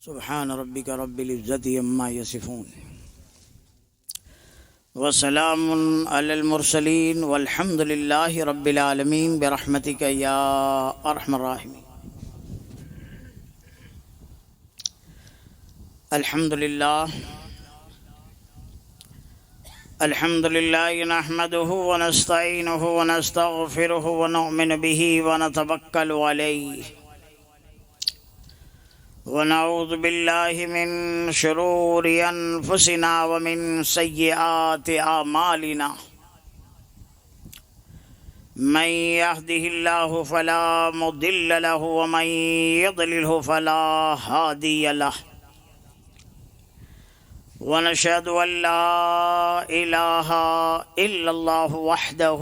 سبحان ربک رب العزت عما یصفون وسلام علی المرسلین والحمد للہ رب العالمین برحمتک یا ارحم الراحمین۔ الحمد للہ نحمده ونستعینه ونستغفره ونؤمن به ونتوکل علیہ ونعوذ باللہ من شرور انفسنا ومن سیئات اعمالنا من يهده الله فلا مضل له ومن يضلله فلا هادي له ونشهد ان لا اله الا الله وحده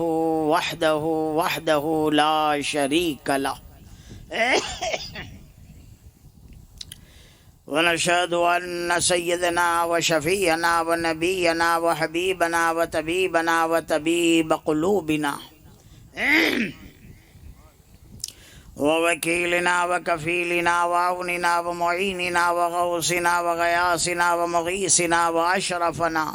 لا شريك له ونشهد أن سيدنا وشفيعنا ونبينا وحبيبنا وطبيبنا وطبيب قلوبنا ووكيلنا وكفيلنا وعوننا ومعيننا وغوثنا وغياثنا ومغيثنا وأشرفنا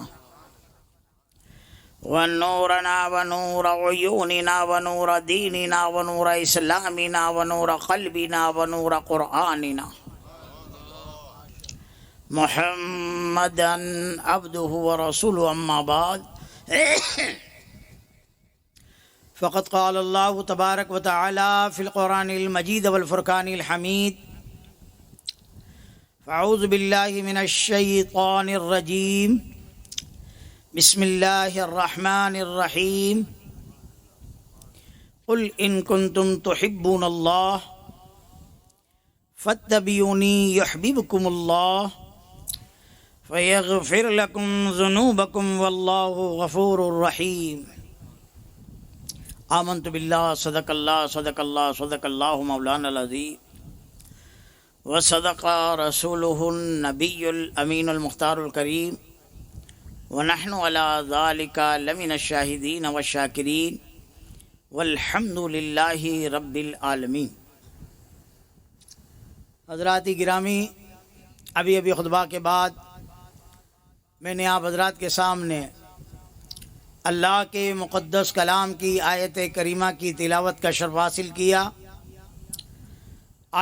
ونورنا ونور عيوننا ونور ديننا ونور إسلامنا ونور قلبنا ونور قرآننا محمدا عبده ورسوله اما بعد فقد قال الله تبارك وتعالى في القرآن المجيد والفرقان الحميد فأعوذ بالله من الشيطان الرجيم بسم الله الرحمن الرحيم قل إن كنتم تحبون الله فاتبعوني يحببكم الله فيغفر لكم ذنوبكم والله غفور رحيم۔ آمنت بالله صدق الله مولانا العظيم وصدق رسوله النبي الأمين المختار الكريم ونحن على ذلك لمن الشاهدين والشاكرين والحمد لله رب العالمين۔ حضرات گرامی، ابھی خطبہ کے بعد میں نے آپ حضرات کے سامنے اللہ کے مقدس کلام کی آیت کریمہ کی تلاوت کا شرف حاصل کیا۔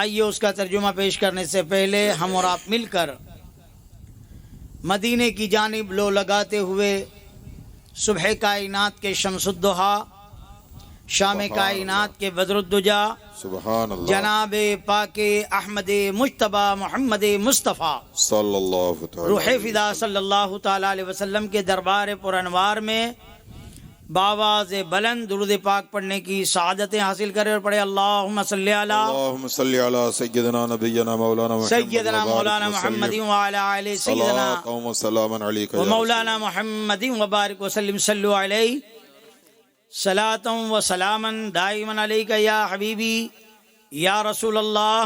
آئیے اس کا ترجمہ پیش کرنے سے پہلے ہم اور آپ مل کر مدینے کی جانب لو لگاتے ہوئے صبح کائنات کے شمس الضحیٰ، شام کائنات کے بدر الدجا، سبحان اللہ، جناب پاک احمد مجتبی محمد مصطفیٰ صلی اللہ تعالی روح فدا صلی اللہ تعالی علیہ وسلم کے دربار پر انوار میں باواز بلند درود پاک پڑھنے کی سعادتیں حاصل کرے اور پڑھے اللہم صلی علی سیدنا نبینا مولانا محمد وعلی آلہ سیدنا مولانا محمد وبارک وسلم صلو علیہ صلاۃ و سلاما دائما علیک یا حبیبی یا رسول اللہ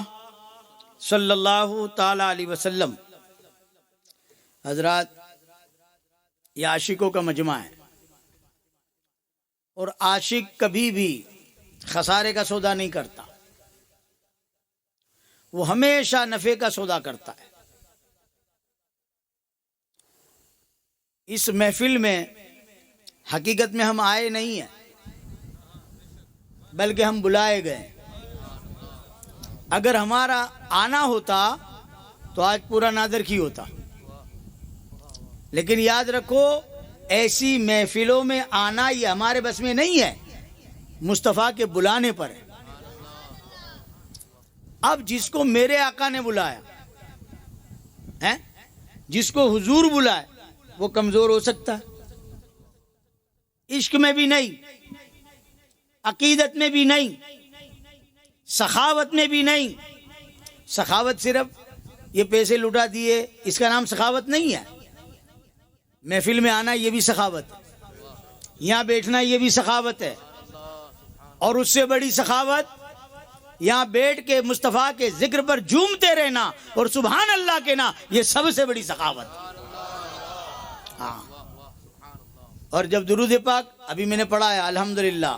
صلی اللہ تعالی علیہ وسلم۔ حضرات، یہ عاشقوں کا مجمع ہے اور عاشق کبھی بھی خسارے کا سودا نہیں کرتا، وہ ہمیشہ نفع کا سودا کرتا ہے۔ اس محفل میں حقیقت میں ہم آئے نہیں ہیں بلکہ ہم بلائے گئے۔ اگر ہمارا آنا ہوتا تو آج پورا نادر کی ہوتا، لیکن یاد رکھو ایسی محفلوں میں آنا یہ ہمارے بس میں نہیں ہے، مصطفیٰ کے بلانے پر ہے۔ اب جس کو میرے آقا نے بلایا ہے، جس کو حضور بلائے، وہ کمزور ہو سکتا ہے؟ عشق میں بھی نہیں، عقیدت میں بھی نہیں، سخاوت میں بھی نہیں۔ سخاوت صرف یہ پیسے لٹا دیے اس کا نام سخاوت نہیں ہے۔ محفل میں آنا یہ بھی سخاوت ہے، یہاں بیٹھنا یہ بھی سخاوت ہے، اور اس سے بڑی سخاوت یہاں بیٹھ کے مصطفیٰ کے ذکر پر جھومتے رہنا اور سبحان اللہ کہنا، یہ سب سے بڑی سخاوت۔ ہاں، اور جب درود پاک ابھی میں نے پڑھا ہے الحمدللہ،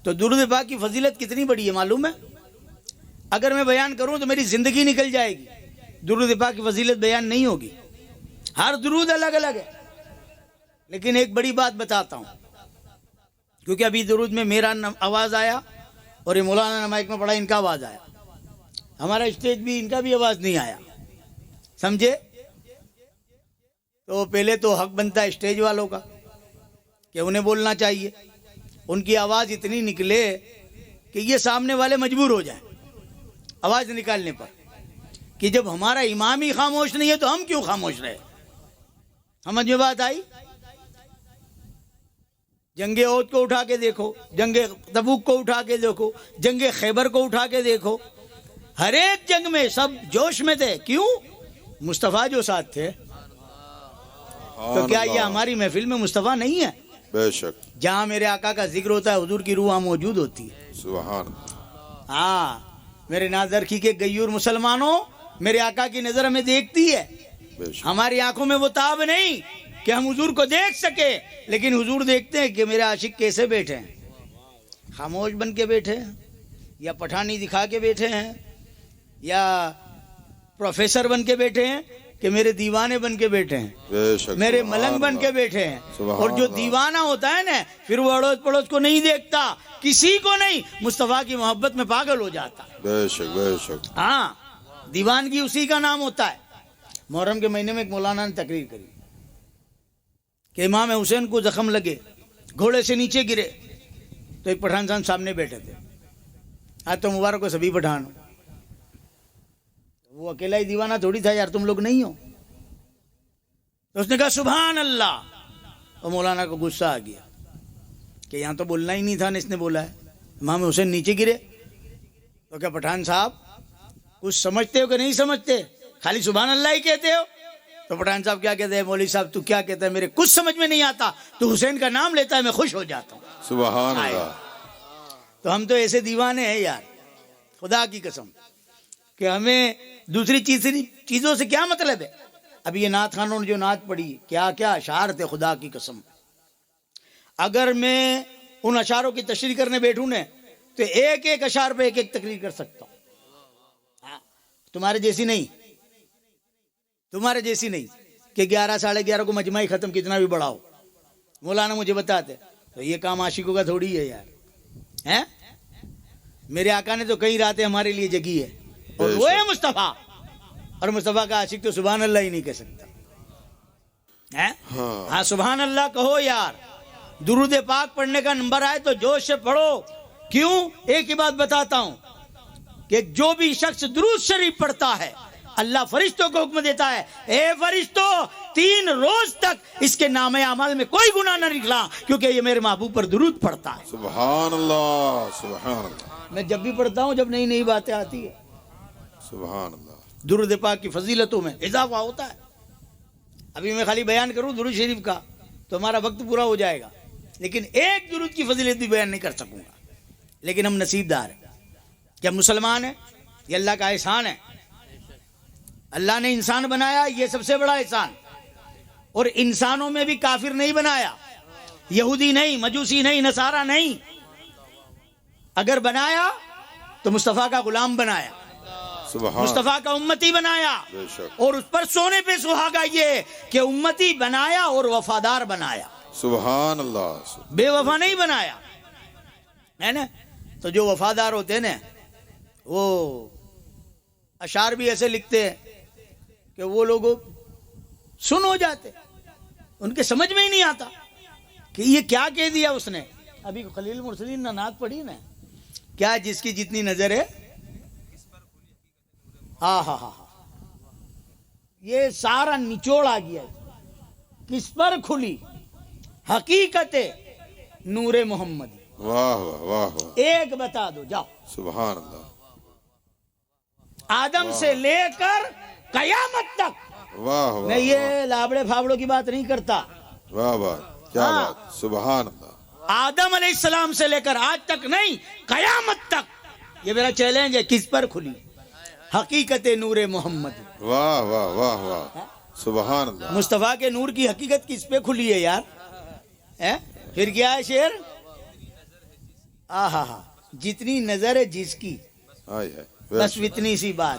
تو درود پاک کی فضیلت کتنی بڑی ہے معلوم ہے؟ اگر میں بیان کروں تو میری زندگی نکل جائے گی۔ درود پاک کی فضیلت بیان نہیں ہوگی، ہر درود الگ الگ ہے. لیکن ایک بڑی بات بتاتا ہوں، کیونکہ ابھی درود میں میرا آواز آیا اور یہ مولانا نے مائک میں پڑھا، ان کا آواز آیا، ہمارا اسٹیج بھی ان کا بھی آواز نہیں آیا، سمجھے؟ تو پہلے تو حق بنتا ہے اسٹیج والوں کا کہ انہیں بولنا چاہیے، ان کی آواز اتنی نکلے کہ یہ سامنے والے مجبور ہو جائیں آواز نکالنے پر، کہ جب ہمارا امام ہی خاموش نہیں ہے تو ہم کیوں خاموش رہے. سمجھ میں بات آئی؟ جنگ احد کو اٹھا کے دیکھو، جنگ تبوک کو اٹھا کے دیکھو، جنگ خیبر کو اٹھا کے دیکھو، ہر ایک جنگ میں سب جوش میں تھے. کیوں؟ مصطفیٰ جو ساتھ تھے. تو کیا یہ ہماری محفل میں مصطفیٰ نہیں ہے؟ بے شک. جہاں میرے آقا کا ذکر ہوتا ہے حضور کی روح وہاں موجود ہوتی ہے. سبحان. ہاں، میرے نازرخی کے غیور مسلمانوں، میرے آقا کی نظر ہمیں دیکھتی ہے. بے شک. ہماری آنکھوں میں وہ تاب نہیں کہ ہم حضور کو دیکھ سکے، لیکن حضور دیکھتے ہیں کہ میرے عاشق کیسے بیٹھے ہیں، خاموش بن کے بیٹھے ہیں، یا پٹھانی دکھا کے بیٹھے ہیں، یا پروفیسر بن کے بیٹھے ہیں، کہ میرے دیوانے بن کے بیٹھے ہیں، بے شک. میرے سبحان ملنگ بن اللہ. کے بیٹھے ہیں. سبحان اور جو اللہ. دیوانہ ہوتا ہے نا، پھر وہ اڑوس پڑوس کو نہیں دیکھتا، کسی کو نہیں، مصطفیٰ کی محبت میں پاگل ہو جاتا. بے شک. بے شک. ہاں، دیوانگی اسی کا نام ہوتا ہے. محرم کے مہینے میں ایک مولانا نے تقریر کری کہ امام حسین کو زخم لگے، گھوڑے سے نیچے گرے، تو ایک پٹھان صاحب سامنے بیٹھے تھے. آج تو مبارک کو سبھی پٹھان ہو، وہ اکیلا ہی دیوانہ تھوڑی تھا یار، تم لوگ نہیں ہو. تو اس نے کہا سبحان اللہ. اور مولانا کو غصہ آ گیا کہ یہاں تو بولنا ہی نہیں تھا نا، اس نے بولا ہے. امام حسین نیچے گرے تو کیا پٹھان صاحب کچھ سمجھتے ہو کہ نہیں سمجھتے؟ خالی سبحان اللہ ہی کہتے ہو؟ تو پٹھان صاحب کیا کہتے ہیں، مولوی صاحب تو کیا کہتا ہے، میرے کچھ سمجھ میں نہیں آتا، تو حسین کا نام لیتا ہے میں خوش ہو جاتا ہوں. سبحان اللہ. تو ہم تو ایسے دیوانے ہیں یار، خدا کی قسم، کہ ہمیں دوسری چیزوں سے کیا مطلب ہے. ابھی یہ نعت خانوں نے جو نعت پڑھی، کیا کیا اشعار تھے، خدا کی قسم. اگر میں ان اشعاروں کی تشریح کرنے بیٹھوں نا تو ایک ایک اشعار پہ ایک ایک تقریر کر سکتا ہوں. تمہارے جیسی نہیں، تمہارے جیسی نہیں کہ 11 ساڑھے 11 کو مجمع ختم کتنا بھی بڑا ہو. مولانا مجھے بتاتے تو یہ کام عاشقوں کا تھوڑی ہے یار. میرے آقا نے تو کئی راتیں ہمارے لیے جگی ہے، اور وہ ہے مصطفیٰ، اور مصطفیٰ کا عاشق تو سبحان اللہ ہی نہیں کہہ سکتا. ہاں سبحان اللہ کہو یار. درود پاک پڑھنے کا نمبر آئے تو جوش سے پڑھو. کیوں؟ ایک ہی بات بتاتا ہوں کہ جو بھی شخص درود شریف پڑھتا ہے، اللہ فرشتوں کو حکم دیتا ہے، اے فرشتوں 3 روز تک اس کے نام اعمال میں کوئی گناہ نہ نکلا، کیونکہ یہ میرے محبوب پر درود پڑھتا ہے. سبحان اللہ. سبحان اللہ. میں جب بھی پڑھتا ہوں جب نئی نئی باتیں آتی ہے. سبحان اللہ. درود پاک کی فضیلتوں میں اضافہ ہوتا ہے. ابھی میں خالی بیان کروں درود شریف کا تو ہمارا وقت پورا ہو جائے گا، لیکن ایک درود کی فضیلت بھی بیان نہیں کر سکوں گا. لیکن ہم نصیب دار ہیں کہ ہم مسلمان ہیں، یہ اللہ کا احسان ہے. اللہ نے انسان بنایا، یہ سب سے بڑا احسان. اور انسانوں میں بھی کافر نہیں بنایا، یہودی نہیں، مجوسی نہیں، نصارہ نہیں. اگر بنایا تو مصطفیٰ کا غلام بنایا، مصطفیٰ کا امتی بنایا، اور اس پر سونے پہ سہاگا یہ کہ امتی بنایا اور وفادار بنایا. سبحان اللہ. بے وفا نہیں بنایا ہے نا. تو جو وفادار ہوتے ہیں نا وہ اشعار بھی ایسے لکھتے ہیں کہ وہ لوگ سن ہو جاتے، ان کے سمجھ میں ہی نہیں آتا کہ یہ کیا کہہ دیا اس نے. ابھی خلیل مرسلین نے نعت پڑھی نا، کیا جس کی جتنی نظر ہے. ہاں ہاں ہاں، یہ سارا نچوڑ آ گیا. کس پر کھلی حقیقت نور محمد. واہ واہ واہ واہ. ایک بتا دو جاؤ. سبحان اللہ. آدم سے لے کر قیامت تک. واہ واہ. میں یہ لابڑے پھاوڑوں کی بات نہیں کرتا. واہ واہ، کیا بات. سبحان اللہ. آدم علیہ السلام سے لے کر آج تک نہیں، قیامت تک. یہ میرا چیلنج ہے. کس پر کھلی حقیقت نور محمد. واہ واہ واہ واہ. سبحان اللہ. مصطفیٰ کے نور کی حقیقت کس پہ کھلی ہے یار؟ پھر کیا ہے شعر؟ آہا ہا، جتنی نظر ہے جس کی بس اتنی سی بات.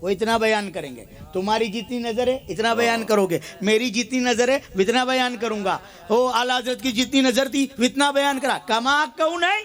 وہ اتنا بیان کریں گے, تمہاری جتنی نظر ہے اتنا بیان کرو گے, میری جتنی نظر ہے اتنا بیان کروں گا, وہ اعلیٰ حضرت کی جتنی نظر تھی اتنا بیان کرا. کما کہوں نہیں,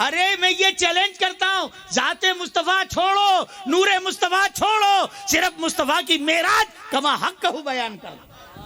ارے میں یہ چیلنج کرتا ہوں, ذات مصطفیٰ چھوڑو, نور مصطفیٰ چھوڑو, صرف مصطفیٰ کی معراج کما حق کہوں بیان کر.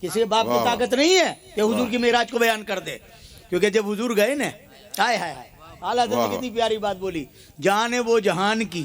کسی باپ کو واہ. طاقت نہیں ہے کہ حضور کی معراج کو بیان کر دے, کیونکہ جب حضور گئے نا, ہائے ہائے ہائے, اعلیٰ حضرت نے واہ. کتنی پیاری بات بولی, جان ہے وہ جہان کی,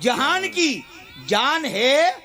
جہان کی, جان ہے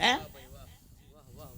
ہیں؟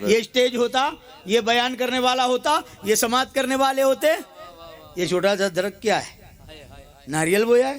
یہ اسٹیج ہوتا, یہ بیان کرنے والا ہوتا, یہ سماعت کرنے والے ہوتے. یہ چھوٹا سا درخت کیا ہے, ناریل بویا ہے,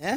ہیں؟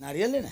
ناریل ہے نا,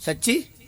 سچی.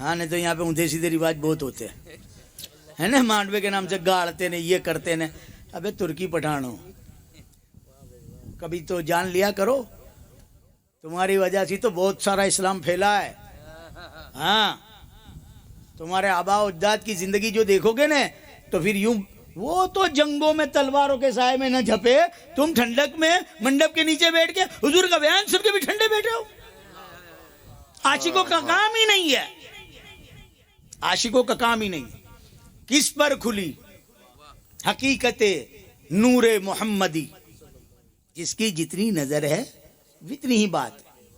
ہاں نہیں تو یہاں پہ اونھے سیدھے رواج بہت ہوتے ہیں, ہے نا, مانڈوے کے نام سے گاڑتے نے, یہ کرتے نے. ابے ترکی پٹھانو, کبھی تو جان لیا کرو, تمہاری وجہ سے تو بہت سارا اسلام پھیلا ہے. ہاں, تمہارے آبا و اجداد کی زندگی جو دیکھو گے نا تو پھر یوں, وہ تو جنگوں میں تلواروں کے سائے میں نہ جھپے, تم ٹھنڈک میں منڈپ کے نیچے بیٹھ کے حضور کا بیان سن کے بھی ٹھنڈے بیٹھے ہو. عاشقوں کا کام ہی نہیں ہے, عاشقوں کا کام ہی نہیں. کس پر کھلی حقیقت نور محمدی, جس کی جتنی نظر ہے اتنی ہی بات ہے.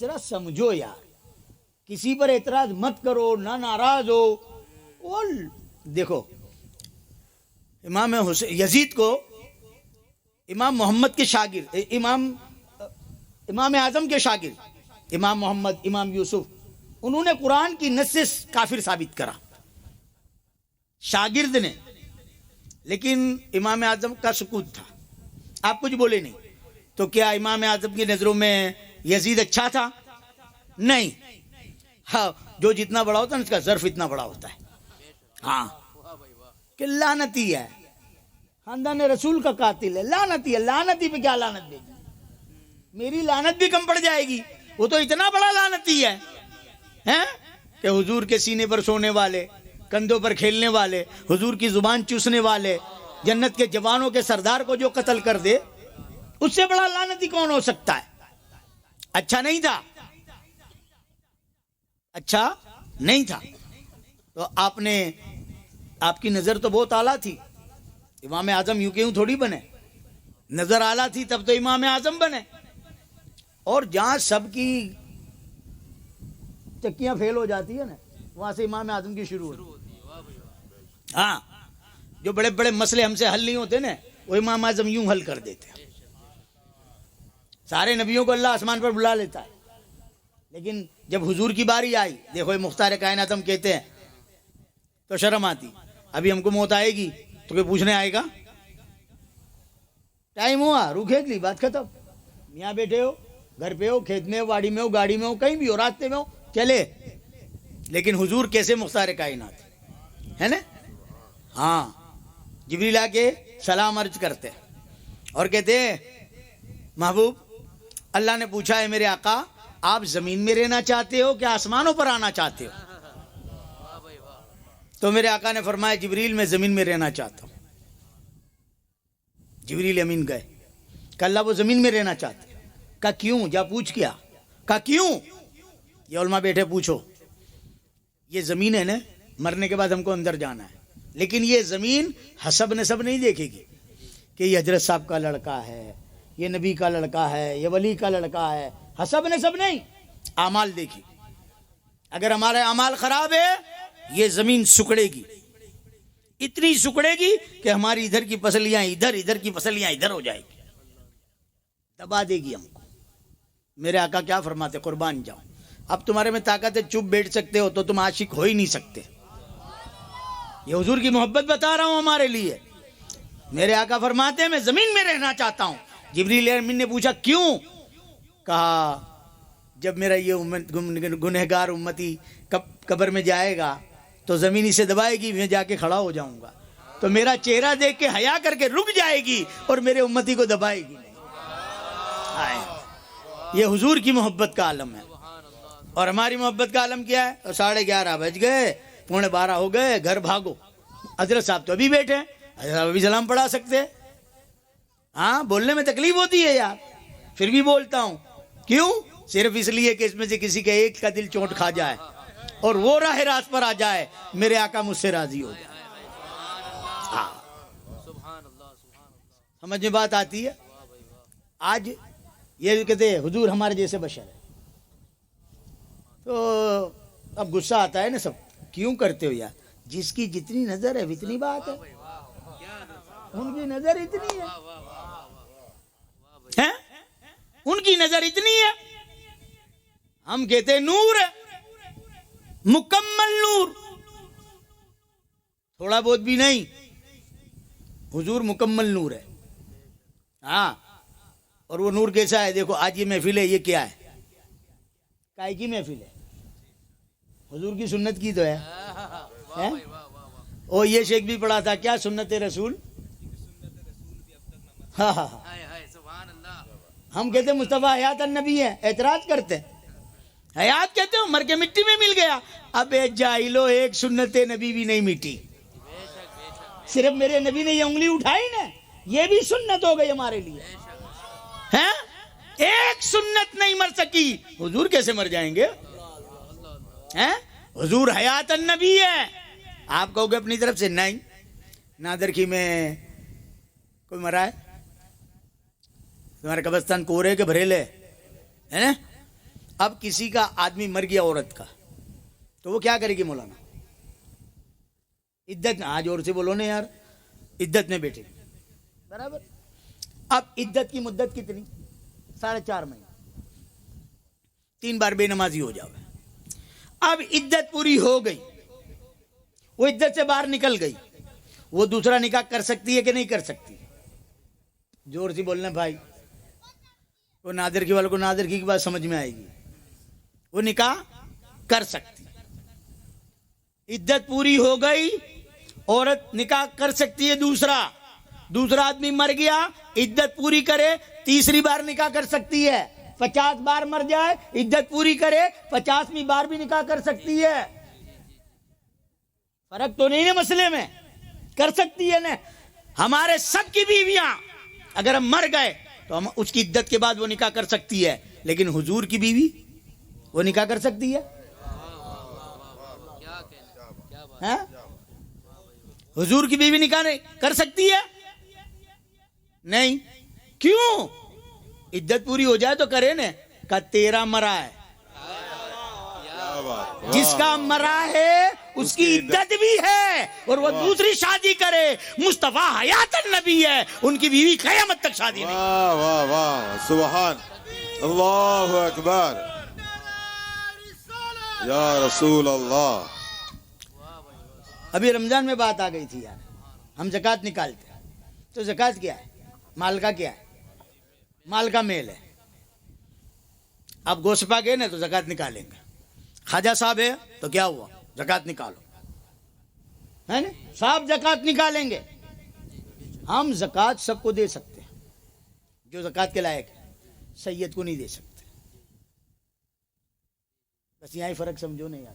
ذرا سمجھو یار, کسی پر اعتراض مت کرو, نہ ناراض ہو. اور دیکھو امام یزید کو امام محمد کے شاگرد, امام اعظم کے شاگرد امام محمد, امام یوسف, انہوں نے قرآن کی نص سے کافر ثابت کرا, شاگرد نے. لیکن امام اعظم کا سکوت تھا, آپ کچھ بولے نہیں. تو کیا امام اعظم کی نظروں میں یزید اچھا تھا؟ نہیں. ہاں, جو جتنا بڑا ہوتا ہے اس کا ظرف اتنا بڑا ہوتا ہے. ہاں, کہ لعنتی ہے, خاندان رسول کا قاتل ہے, لعنتی ہے. لعنتی پہ کیا لعنت دے گی, میری لعنت بھی کم پڑ جائے گی. وہ تو اتنا بڑا لعنتی ہے ہیں کہ حضور کے سینے پر سونے والے, کندھوں پر کھیلنے والے, حضور کی زبان چوسنے والے, جنت کے جوانوں کے سردار کو جو قتل کر دے, اس سے بڑا لعنتی کون ہو سکتا ہے؟ اچھا نہیں تھا, اچھا نہیں تھا. تو آپ کی نظر تو بہت اعلیٰ تھی. امام اعظم یوں کیوں تھوڑی بنے, نظر اعلیٰ تھی تب تو امام اعظم بنے. اور جہاں سب کی چکیاں فیل ہو جاتی ہے نا, وہاں سے امام اعظم کی شروع ہوتی. ہاں, جو بڑے بڑے مسئلے ہم سے حل نہیں ہوتے نا, وہ امام اعظم یوں حل کر دیتے ہیں. سارے نبیوں کو اللہ آسمان پر بلا لیتا ہے, لیکن جب حضور کی باری آئی, دیکھو یہ مختار کائنات ہم کہتے ہیں تو شرم آتی. ابھی ہم کو موت آئے گی تو کوئی پوچھنے آئے گا؟ ٹائم ہوا, روح کھینچ لی, بات ختم. یہاں بیٹھے ہو, گھر پہ ہو, کھیت میں ہو, واڑی میں ہو, گاڑی میں ہو, کہیں بھی ہو, راستے میں ہو, چلے. لیکن حضور کیسے مختار کائنات ہے نا. ہاں, جبریل آ کے سلام عرض کرتے اور کہتے ہیں محبوب, اللہ نے پوچھا ہے میرے آقا, آپ زمین میں رہنا چاہتے ہو کہ آسمانوں پر آنا چاہتے ہو؟ تو میرے آقا نے فرمایا جبریل میں زمین میں رہنا چاہتا ہوں. جبریل امین گئے, کہ اللہ وہ زمین میں رہنا چاہتے ہیں. کہا کیوں؟ جا پوچھ کیا. کہا کیوں؟ یہ علماء بیٹھے پوچھو. یہ زمین ہے نا, مرنے کے بعد ہم کو اندر جانا ہے, لیکن یہ زمین حسب نسب نہیں دیکھے گی کہ یہ حضرت صاحب کا لڑکا ہے, یہ نبی کا لڑکا ہے, یہ ولی کا لڑکا ہے. حسب نسب نہیں, اعمال دیکھی. اگر ہمارے اعمال خراب ہے, یہ زمین سکڑے گی, اتنی سکڑے گی کہ ہماری ادھر کی پسلیاں ادھر, ادھر کی پسلیاں ادھر ہو جائے گی, دبا دے گی ہم کو. میرے آقا کیا فرماتے, قربان جاؤں, اب تمہارے میں طاقت ہے, چپ بیٹھ سکتے ہو تو تم عاشق ہو ہی نہیں سکتے. یہ حضور کی محبت بتا رہا ہوں ہمارے لیے. میرے آقا فرماتے ہیں میں زمین میں رہنا چاہتا ہوں. جبریل امین نے پوچھا کیوں؟ کہا جب میرا یہ گنہگار امتی قبر میں جائے گا تو زمین اسے دبائے گی, میں جا کے کھڑا ہو جاؤں گا تو میرا چہرہ دیکھ کے حیا کر کے رک جائے گی اور میرے امتی کو دبائے گی. یہ حضور کی محبت کا عالم ہے. اور ہماری محبت کا عالم کیا ہے؟ 11:30 بج گئے، 11:45 ہو گئے، گھر بھاگو. حضرت صاحب تو ابھی بیٹھے ہیں، حضرت صاحب ابھی سلام پڑھا سکتے ہیں. ہاں بولنے میں تکلیف ہوتی ہے یار، پھر بھی بولتا ہوں. کیوں؟ صرف اس لیے کہ اس میں سے کسی کے ایک کا دل چوٹ کھا جائے اور وہ راہ راست پر آ جائے، میرے آقا مجھ سے راضی ہو جائے. ہاں سمجھ میں بات آتی ہے. آج یہ کہتے ہیں حضور ہمارے جیسے بشر ہے، تو اب غصہ آتا ہے نا سب. کیوں کرتے ہو یار؟ جس کی جتنی نظر ہے اتنی بات ہے. ان کی نظر اتنی ہے، ان کی نظر اتنی ہے. ہم کہتے ہیں نور ہے، مکمل نور، تھوڑا بہت بھی نہیں. حضور مکمل نور ہے. ہاں اور وہ نور کیسا ہے؟ دیکھو آج یہ محفل ہے، یہ کیا ہے؟ کائے کی محفل ہے؟ حضور کی سنت کی تو ہے. او یہ شیخ بھی پڑھا تھا کیا؟ سنت رسول. ہاں ہاں ہم کہتے مصطفیٰ حیات النبی ہے، اعتراض کرتے. حیات کہتے ہو، مر کے مٹی میں مل گیا. اب جاہلو، ایک سنت نبی بھی نہیں مٹی. صرف میرے نبی نے یہ انگلی اٹھائی نا، یہ بھی سنت ہو گئی ہمارے لیے. ہیں؟ ایک سنت نہیں مر سکی، حضور کیسے مر جائیں گے؟ ہیں؟ حضور حیات النبی ہے. آپ کہو گے اپنی طرف سے نہیں، نادر کی میں کوئی مرا ہے؟ تمہارے قبرستان کورے کے بھریلے ہے نا. اب کسی کا آدمی مر گیا عورت کا، تو وہ کیا کرے گی مولانا؟ عدت میں، آج اور سے بولو نا یار، عدت میں بیٹھے برابر. اب عدت کی مدت کتنی؟ 4.5 مہینے. 3 بار بے نمازی ہو جاؤ. اب عدت پوری ہو گئی، وہ عدت سے باہر نکل گئی، وہ دوسرا نکاح کر سکتی ہے کہ نہیں کر سکتی؟ زور سے بولنا بھائی. وہ نادر کی والوں کو نادر کی بات سمجھ میں آئے گی. وہ نکاح کر سکتی. عدت پوری ہو گئی، عورت نکاح کر سکتی ہے. دوسرا آدمی مر گیا، عدت پوری کرے، تیسری بار نکاح کر سکتی ہے. 50 بار مر جائے، عدت پوری کرے، 50ویں بار بھی نکاح کر سکتی ہے. فرق تو نہیں ہے مسئلے میں، کر سکتی ہے نا. ہمارے سب کی بیویاں اگر ہم مر گئے تو ہم اس کی عدت کے بعد وہ نکاح کر سکتی ہے. لیکن حضور کی بیوی وہ نکاح کر سکتی ہے؟ ہاں؟ حضور کی بیوی نکاح کر سکتی ہے؟ نہیں. کیوں؟ عدت پوری ہو جائے تو کرے نا. کا تیرا مرا ہے، جس کا مرا ہے اس کی عدت بھی ہے، اور وہ دوسری شادی کرے. مصطفیٰ حیات النبی ہے، ان کی بیوی قیامت تک شادی نہیں. واہ واہ واہ، سبحان اللہ اکبر یا رسول اللہ. ابھی رمضان میں بات آ گئی تھی یار. ہم زکوٰۃ نکالتے ہیں تو زکوٰۃ کیا ہے؟ مال کا کیا ہے؟ مال کا میل ہے. اب گوشت پا گئے نا تو زکوٰۃ نکالیں گے. خواجہ صاحب ہے تو کیا ہوا؟ زکوٰۃ نکالو، ہے نا؟ صاحب زکوٰۃ نکالیں گے. ہم زکوٰۃ سب کو دے سکتے ہیں جو زکوٰۃ کے لائق ہے، سید کو نہیں دے سکتے. بس یہاں ہی فرق سمجھو نہیں یار.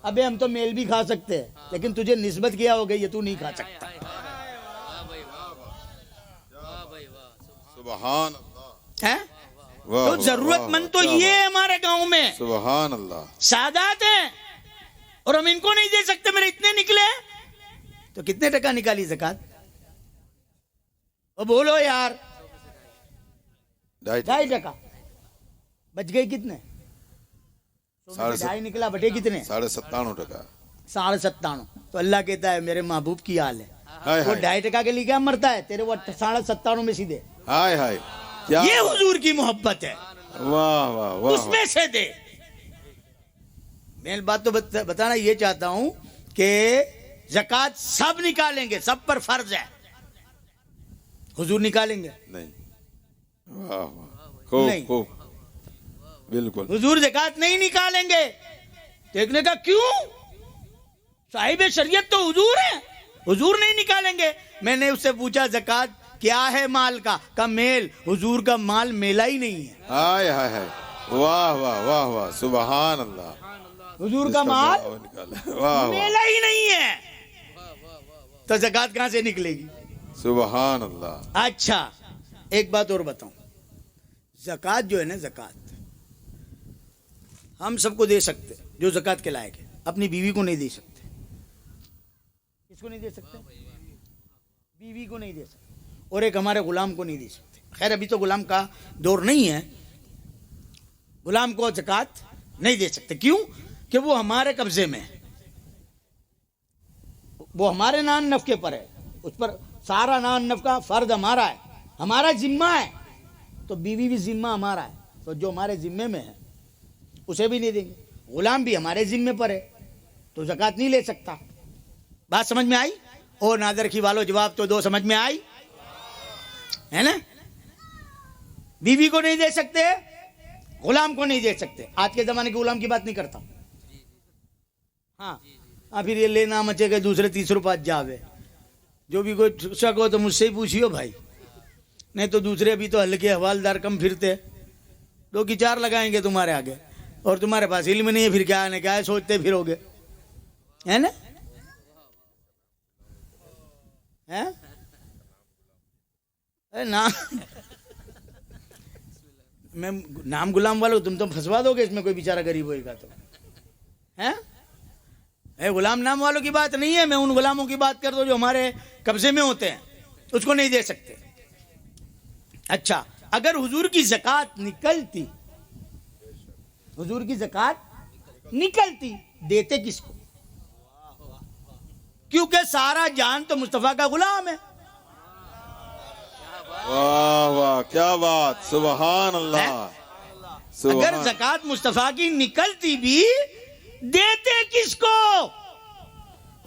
ابے ہم تو میل بھی کھا سکتے ہیں، لیکن تجھے نسبت کیا ہو گئی، یہ تو نہیں کھا سکتا. سبحان اللہ. تو ضرورت مند تو یہ ہے ہمارے گاؤں میں، سبحان اللہ، سادات ہیں، اور ہم ان کو نہیں دے سکتے. میرے اتنے نکلے تو کتنے ٹکا نکالی زکوٰۃ؟ وہ بولو یار. 2.5 بچ گئی کتنے؟ 2.5 نکلا، بٹے کتنے؟ 97.5 ٹکا. 97.5. تو اللہ کہتا ہے میرے محبوب کی حال ہے. وہ 2.5 کے لیے کیا مرتا ہے تیرے؟ وہ 97.5 میں سیدھے. ہائے ہائے، یہ حضور کی محبت ہے. واہ واہ واہ، اس میں سے دے. میں بات تو بتانا یہ چاہتا ہوں کہ زکوٰۃ سب نکالیں گے، سب پر فرض ہے. حضور نکالیں گے نہیں. واہ واہ، خوب خوب، بالکل. حضور زکوٰۃ نہیں نکالیں گے. دیکھنے کا کیوں؟ صاحب شریعت تو حضور ہے، حضور نہیں نکالیں گے. میں نے اس سے پوچھا زکوٰۃ کیا ہے مال کا میل. حضور کا مال میلا ہی نہیں ہے. ہائے ہائے ہائے واہ واہ واہ واہ سبحان اللہ. حضور کا مال واہ واہ میلا ہی نہیں ہے تو زکوٰۃ کہاں سے نکلے گی؟ سبحان اللہ. اچھا ایک بات اور بتاؤں. زکوٰۃ جو ہے نا، زکوٰۃ ہم سب کو دے سکتے جو زکوٰۃ کے لائق ہے. اپنی بیوی کو نہیں دے سکتے. کس کو نہیں دے سکتے؟ بیوی کو نہیں دے سکتے. اور ایک ہمارے غلام کو نہیں دے سکتے. خیر ابھی تو غلام کا دور نہیں ہے. غلام کو زکوٰۃ نہیں دے سکتے. کیوں؟ کہ وہ ہمارے قبضے میں ہے، وہ ہمارے نان نفقے پر ہے، اس پر سارا نان نفقہ فرض ہمارا ہے، ہمارا ذمہ ہے. تو بیوی بھی ذمہ ہمارا ہے، تو جو ہمارے ذمے میں ہے اسے بھی نہیں دیں گے. غلام بھی ہمارے ذمے پر ہے تو زکوٰۃ نہیں لے سکتا. بات سمجھ میں آئی؟ اور نادر کی والو جواب تو دو سمجھ میں آئی ہے نا. بیوی کو نہیں دے سکتے، غلام کو نہیں دے سکتے. آج کے زمانے کے غلام کی بات نہیں کرتا. ہاں پھر یہ لینا مچے گئے دوسرے تیسرے پاس جاوے. جو بھی کوئی شک ہو تو مجھ سے ہی پوچھیو بھائی، نہیں تو دوسرے بھی تو ہلکے حوالدار کم پھرتے. 2 کی 4 لگائیں گے تمہارے آگے، اور تمہارے پاس علم نہیں ہے، پھر کیا ہے کیا ہے سوچتے پھرو گے، ہے نا. میں نام غلام والوں تم پھنسوا دو گے اس میں کوئی بیچارہ غریب ہوئے گا تو. غلام نام والوں کی بات نہیں ہے، میں ان غلاموں کی بات کر دو جو ہمارے قبضے میں ہوتے ہیں، اس کو نہیں دے سکتے. اچھا اگر حضور کی زکوٰۃ نکلتی، حضور کی زکوٰۃ نکلتی، دیتے کس کو؟ کیونکہ سارا جان تو مصطفیٰ کا غلام ہے. واہ واہ کیا بات سبحان اللہ. اگر زکوٰۃ مصطفیٰ کی نکلتی بھی، دیتے کس کو؟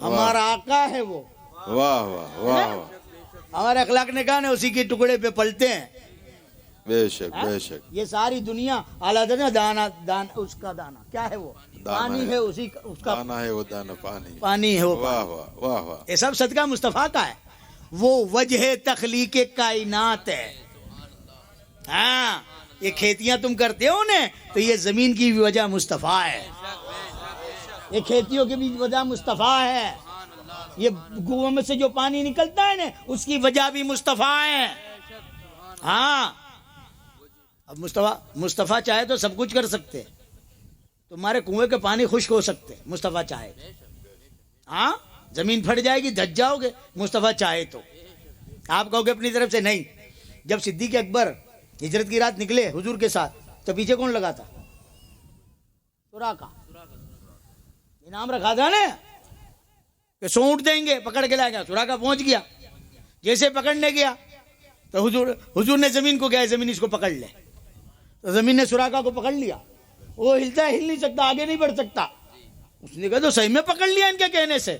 ہمارا آقا ہے وہ. واہ واہ واہ واہ ہمارے اخلاق نے کہا نا اسی کے ٹکڑے پہ پلتے ہیں. بے شک بے شک. یہ ساری دنیا اعلیٰ دانا اس کا دانا کیا ہے؟ وہ پانی ہے، اسی اس کا دانا ہے وہ دانا پانی ہے وہ. واہ واہ واہ واہ. یہ سب صدقہ مصطفیٰ کا ہے. وہ وجہ تخلیق کائنات ہے. ہاں یہ کھیتیاں تم کرتے ہو نا، تو یہ زمین کی بھی وجہ مصطفیٰ ہے، یہ کھیتیوں کی بھی وجہ مصطفیٰ ہے، یہ کنویں میں سے جو پانی نکلتا ہے نا اس کی وجہ بھی مصطفیٰ ہے. ہاں اب مصطفیٰ چاہے تو سب کچھ کر سکتے. تمہارے کنویں کے پانی خشک ہو سکتے مصطفیٰ چاہے. ہاں زمین پھٹ جائے گی، دھس جاؤ گے. مصطفیٰ چاہے تو آپ کہو گے اپنی طرف سے نہیں. جب صدیق اکبر ہجرت کی رات نکلے حضور کے ساتھ تو پیچھے کون لگا تھا؟ سراقہ. انعام رکھا تھا نا کہ سونٹ دیں گے، پکڑ کے لائے گا. سراقہ پہنچ گیا. جیسے پکڑنے گیا تو حضور نے زمین کو کہا زمین اس کو پکڑ لے. تو زمین نے سراقہ کو پکڑ لیا. وہ ہلتا ہے، ہل نہیں سکتا، آگے نہیں بڑھ سکتا. اس نے کہا تو صحیح میں پکڑ لیا ان کے کہنے سے.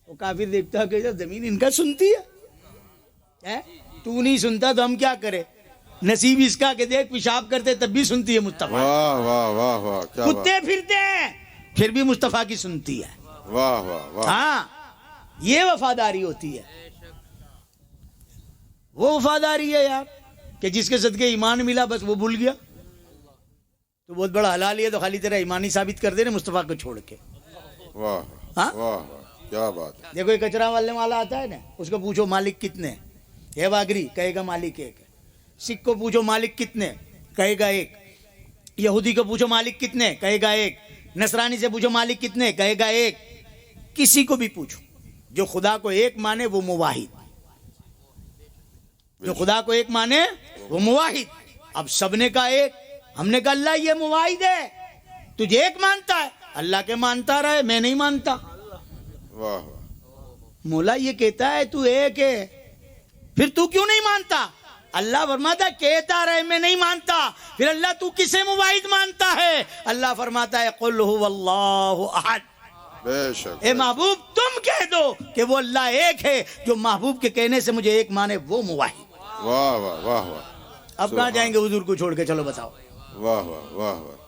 وہ کافر دیکھتا کہ زمین ان کا سنتی ہے، تو نہیں سنتا تو ہم کیا کرے؟ نصیب اس کا کہ دیکھ پیشاب کرتے تب بھی سنتی ہے مصطفیٰ. واہ واہ واہ واہ کیا بات. کتے پھرتے ہیں پھر بھی مصطفیٰ کی سنتی ہے. واہ واہ واہ. ہاں یہ وفاداری ہوتی ہے. وہ وفاداری ہے یار کہ جس کے صدقے ایمان ملا بس وہ بھول گیا تو بہت بڑا حلال ہے. تو خالی تیرا ایمانی ثابت کر دے نا مصطفیٰ کو چھوڑ کے. واہ ہاں واہ کیا بات. دیکھو یہ کچرا والے والا آتا ہے نا، اس کو پوچھو مالک کتنے، یہ واگری کہے گا مالک ایک. سکھ کو پوچھو مالک کتنے، کہے گا ایک. یہودی کو پوچھو مالک کتنے، کہے گا ایک. نصرانی سے پوچھو مالک کتنے، کہے گا ایک. کسی کو بھی پوچھو جو خدا کو ایک مانے وہ موحد، جو خدا کو ایک مانے وہ موحد. اب سب نے کہا ایک، ہم نے کہا اللہ یہ موحد ہے، تجھے ایک مانتا ہے، اللہ کے مانتا رہے، میں نہیں مانتا. واہ مولا یہ کہتا ہے تو ایک ہے، پھر تو کیوں نہیں مانتا؟ اللہ فرماتا ہے کہتا رہے میں نہیں مانتا، پھر اللہ تو کسے موحد مانتا ہے؟ اللہ فرماتا ہے قل هو اللہ احد. بے شک. اے محبوب تم کہہ دو کہ وہ اللہ ایک ہے. جو محبوب کے کہنے سے مجھے ایک مانے وہ موحد. واہ واہ واہ واہ. اب کہاں جائیں گے حضور کو چھوڑ کے؟ چلو بتاؤ. واہ واہ واہ واہ.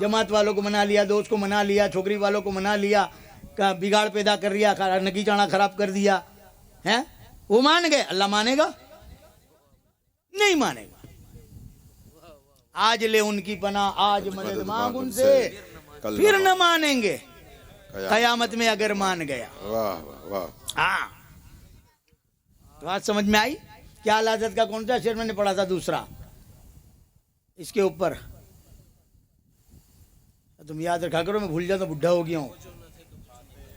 جماعت والوں کو منا لیا، دوست کو منا لیا، چھوکری والوں کو منا لیا، بگاڑ پیدا کر دیا، نگی چانا خراب کر دیا ہے. وہ مان گئے, اللہ مانے گا نہیں مانے گا. آج لے ان کی پناہ, آج مدد مانگ ان سے, پھر نہ مانیں گے قیامت میں اگر مان گیا. واہ واہ. ہاں تو بات سمجھ میں آئی. کیا حضرت کا کون سا شعر میں نے پڑھا تھا دوسرا اس کے اوپر, تم یاد رکھا کرو, میں بھول جاتا, بڈھا ہو گیا ہوں.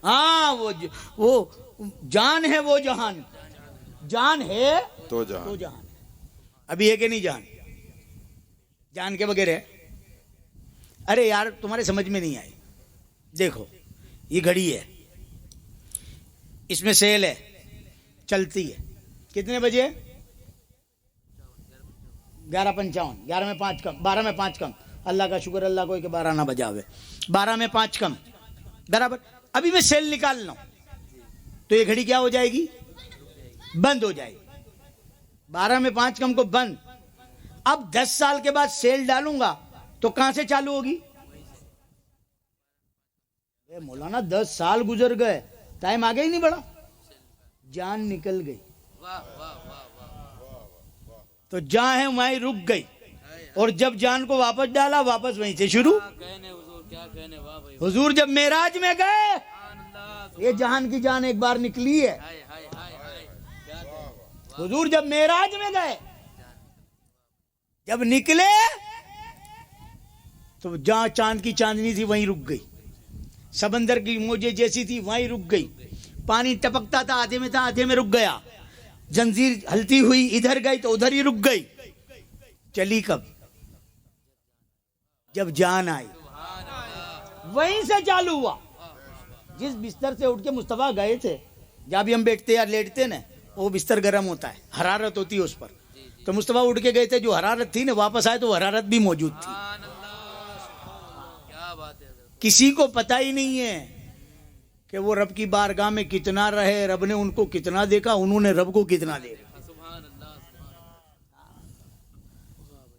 ہاں وہ جان ہے, وہ جہان, جان ہے تو تو جہاں. جہان. ابھی ہے کہ نہیں جان؟ جان کے بغیر ہے. ارے یار تمہارے سمجھ میں نہیں آئی. دیکھو یہ گھڑی ہے, اس میں سیل ہے, چلتی ہے. کتنے بجے؟ 11:55. 11 میں 5 کم, 12 میں 5 کم. اللہ کا شکر, اللہ کو کہ 12 نہ بجاوے. 12 میں 5 کم برابر. ابھی میں سیل نکال لوں تو یہ گھڑی کیا ہو جائے گی؟ بند ہو جائے گی. 12 میں 5 کم کو بند. اب 10 سال کے بعد سیل ڈالوں گا تو کہاں سے چالو ہوگی؟ اے مولانا 10 سال گزر گئے, ٹائم آگے ہی نہیں بڑھا, جان نکل گئی. تو جان ہے وہیں رک گئی, اور جب جان کو واپس ڈالا واپس وہیں سے شروع. حضور جب معراج میں گئے, یہ جہان کی جان ایک بار نکلی ہے. حضور جب معراج میں گئے, جب نکلے تو جہاں چاند کی چاندنی تھی وہیں رک گئی, سمندر کی موجیں جیسی تھی وہیں رک گئی, پانی ٹپکتا تھا آدھے میں تھا آدھے میں رک گیا, زنجیر ہلتی ہوئی ادھر گئی تو ادھر ہی رک گئی. چلی کب؟ جب جان آئی وہیں سے چالو ہوا. جس بستر سے اٹھ کے مصطفیٰ گئے تھے, جہاں بھی ہم بیٹھتے یا لیٹتے نا, وہ بستر گرم ہوتا ہے, حرارت ہوتی ہے اس پر. تو مصطفیٰ اٹھ کے گئے تھے, جو حرارت تھی نا واپس آئے تو وہ حرارت بھی موجود تھی. کسی کو پتہ ہی نہیں ہے کہ وہ رب کی بارگاہ میں کتنا رہے, رب نے ان کو کتنا دیکھا, انہوں نے رب کو کتنا دیکھا.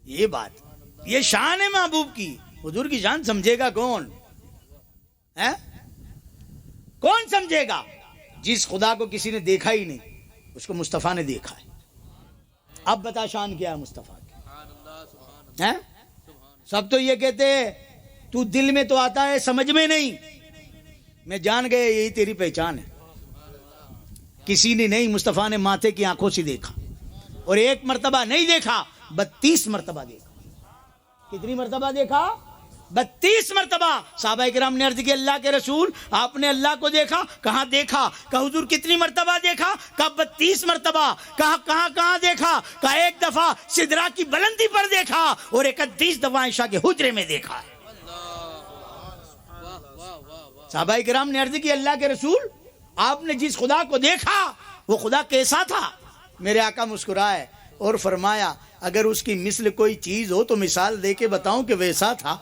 یہ بات, یہ شان ہے محبوب کی. حضور کی شان سمجھے گا کون ہے؟ کون سمجھے گا؟ جس خدا کو کسی نے دیکھا ہی نہیں, اس کو مصطفیٰ نے دیکھا ہے. اب بتا شان کیا ہے مصطفیٰ کی؟ سب تو یہ کہتے ہیں تو دل میں تو آتا ہے سمجھ میں نہیں. میں جان گئے یہی تیری پہچان ہے. کسی نے نہیں, مصطفیٰ نے ماتھے کی آنکھوں سے دیکھا, اور ایک مرتبہ نہیں دیکھا, 32 مرتبہ دیکھا. کتنی مرتبہ دیکھا؟ 32 مرتبہ. صحابہ کرام نے عرض کی اللہ کے رسول آپ نے اللہ کو دیکھا, کہاں دیکھا؟ کہا حضور کتنی مرتبہ دیکھا؟ کہا 32 مرتبہ. کہا کہاں دیکھا؟ کہا ایک دفعہ سدرا کی بلندی پر دیکھا, اور 31 دفعہ عائشہ کے حجرے میں دیکھا. صحابہ کرام نے عرض کی اللہ کے رسول آپ نے جس خدا کو دیکھا وہ خدا کیسا تھا؟ میرے آقا مسکرائے اور فرمایا اگر اس کی مثل کوئی چیز ہو تو مثال دے کے بتاؤں کہ ویسا تھا.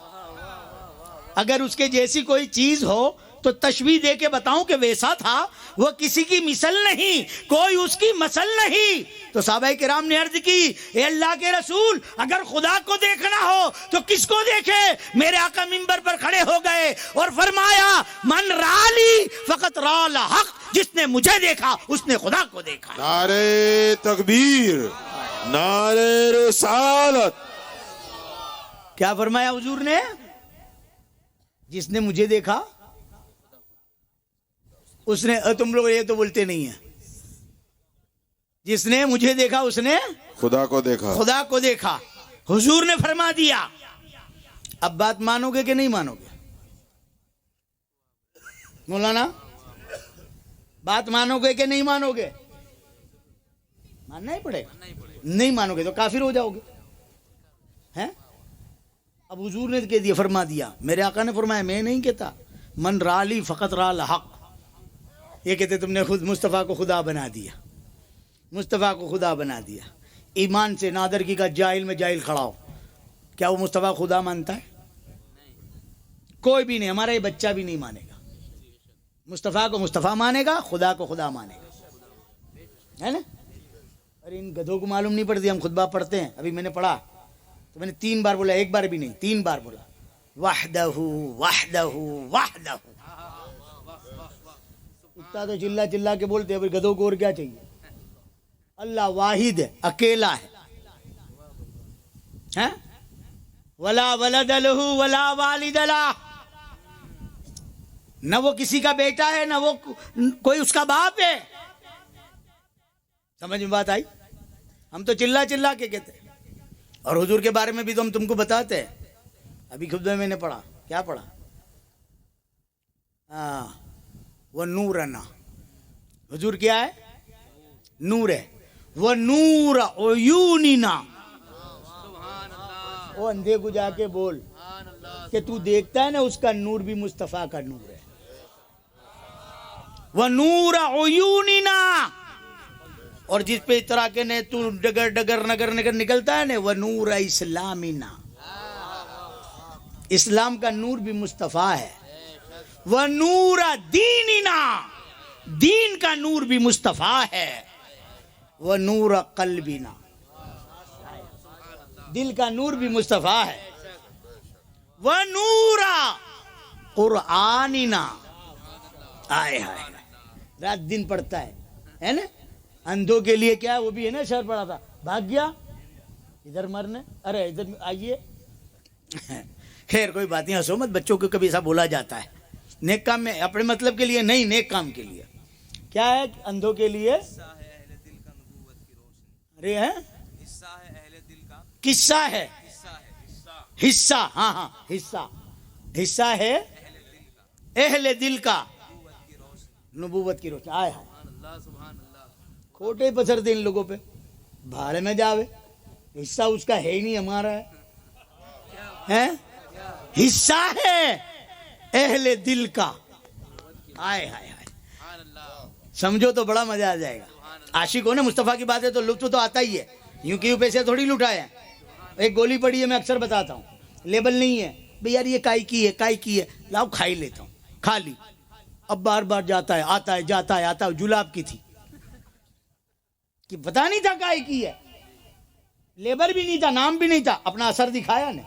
اگر اس کے جیسی کوئی چیز ہو تو تشبیہ دے کے بتاؤں کہ ویسا تھا. وہ کسی کی مثل نہیں, کوئی اس کی مثل نہیں. تو صحابہ کرام نے عرض کی اے اللہ کے رسول اگر خدا کو دیکھنا ہو تو کس کو دیکھے؟ میرے آقا منبر پر کھڑے ہو گئے اور فرمایا من رالی فقط رال حق, جس نے مجھے دیکھا اس نے خدا کو دیکھا. نعرے تکبیر, نعرے رسالت. کیا فرمایا حضور نے؟ جس نے مجھے دیکھا اس نے, تم لوگ یہ تو بولتے نہیں ہیں, جس نے مجھے دیکھا اس نے خدا کو دیکھا. خدا کو دیکھا. حضور نے فرما دیا. اب بات مانو گے کہ نہیں مانو گے مولانا؟ بات مانو گے کہ نہیں مانو گے؟ ماننا ہی پڑے گا. نہیں مانو گے تو کافر ہو جاؤ گے. ہیں اب حضور نے کہہ دیا, فرما دیا. میرے آقا نے فرمایا میں نہیں کہتا, من رالی فقط رال حق. یہ کہتے تم نے خود مصطفیٰ کو خدا بنا دیا, مصطفیٰ کو خدا بنا دیا. ایمان سے نادرگی کا جاہل میں جاہل کھڑا ہو, کیا وہ مصطفیٰ خدا مانتا ہے؟ کوئی بھی نہیں. ہمارا یہ بچہ بھی نہیں مانے گا. مصطفیٰ کو مصطفیٰ مانے گا, خدا کو خدا مانے گا, ہے نا؟ ارے ان گدھوں کو معلوم نہیں پڑتی, ہم خطبہ پڑھتے ہیں. ابھی میں نے پڑھا تو میں نے 3 بار بولا, ایک بار بھی نہیں, 3 بار بولا وحدہ وحدہ وحدہ. اتنا تو چلا چلا کے بولتے ہیں, ابھی گدھوں کو اور کیا چاہیے؟ اللہ واحد ہے, اکیلا ہے. ولا ولد لہ ولا والد لہ, نہ وہ کسی کا بیٹا ہے نہ وہ کوئی اس کا باپ ہے. سمجھ میں بات آئی؟ ہم تو چلا چلا کے کہتے ہیں. اور حضور کے بارے میں بھی تو ہم تم کو بتاتے ہیں. ابھی خود میں نے پڑھا, کیا پڑھا؟ وہ نورنا, حضور کیا ہے؟ نور ہے. وہ نور عیوننا, وہ اندھے کو جا کے بول کہ تو دیکھتا ہے نا, اس کا نور بھی مصطفیٰ کا نور ہے. وہ نور عیوننا, اور جس پہ طرح کے نے تو ڈگر ڈگر نگر نگر نکلتا ہے نا, وہ نور اسلامینا, اسلام کا نور بھی مصطفیٰ ہے. وہ نور دیننا, دین کا نور بھی مصطفیٰ ہے. وہ نور قلبنا, دل کا نور بھی مصطفیٰ ہے. وہ نور قرآننا, آئے ہائے رات دن پڑھتا ہے نا. اندھوں کے لیے کیا ہے, وہ بھی ہے نا, شعر پڑھا تھا, بھاگ گیا ادھر مرنے, ارے ادھر آئیے. خیر کوئی بات نہیں, ہنسو مت, بچوں کو کبھی ایسا بولا جاتا ہے. نیک کام میں, اپنے مطلب کے لیے نہیں, نیک کام کے لیے. کیا ہے اندھوں کے لیے؟ ارے ہے قصہ ہے, حصہ, ہاں ہاں حصہ, حصہ ہے اہل دل کا نبوت کی روشنی. آئے ہائے کھوٹے پسرتے ان لوگوں پہ, بھاڑ میں جاوے, حصہ اس کا ہے ہی نہیں, ہمارا ہے. حصہ ہے اہل دل کا. آئے ہائے ہائے, سمجھو تو بڑا مزہ آ جائے گا. عاشق ہو نا مصطفیٰ کی بات ہے تو لطف تو آتا ہی ہے. یوں کہ پیسے تھوڑی لٹائے ہیں. ایک گولی پڑی ہے, میں اکثر بتاتا ہوں, لیبل نہیں ہے بھئی یار یہ کائی کی ہے, کائی کی ہے, لاؤ کھائی لیتا ہوں, کھا لی. اب بار بار جاتا ہے, آتا ہے, جاتا ہے, آتا ہے. جلاب کی تھی کہ پتا نہیں تھا کائی کی ہے, لیبل بھی نہیں تھا, نام بھی نہیں تھا, اپنا اثر دکھایا نا,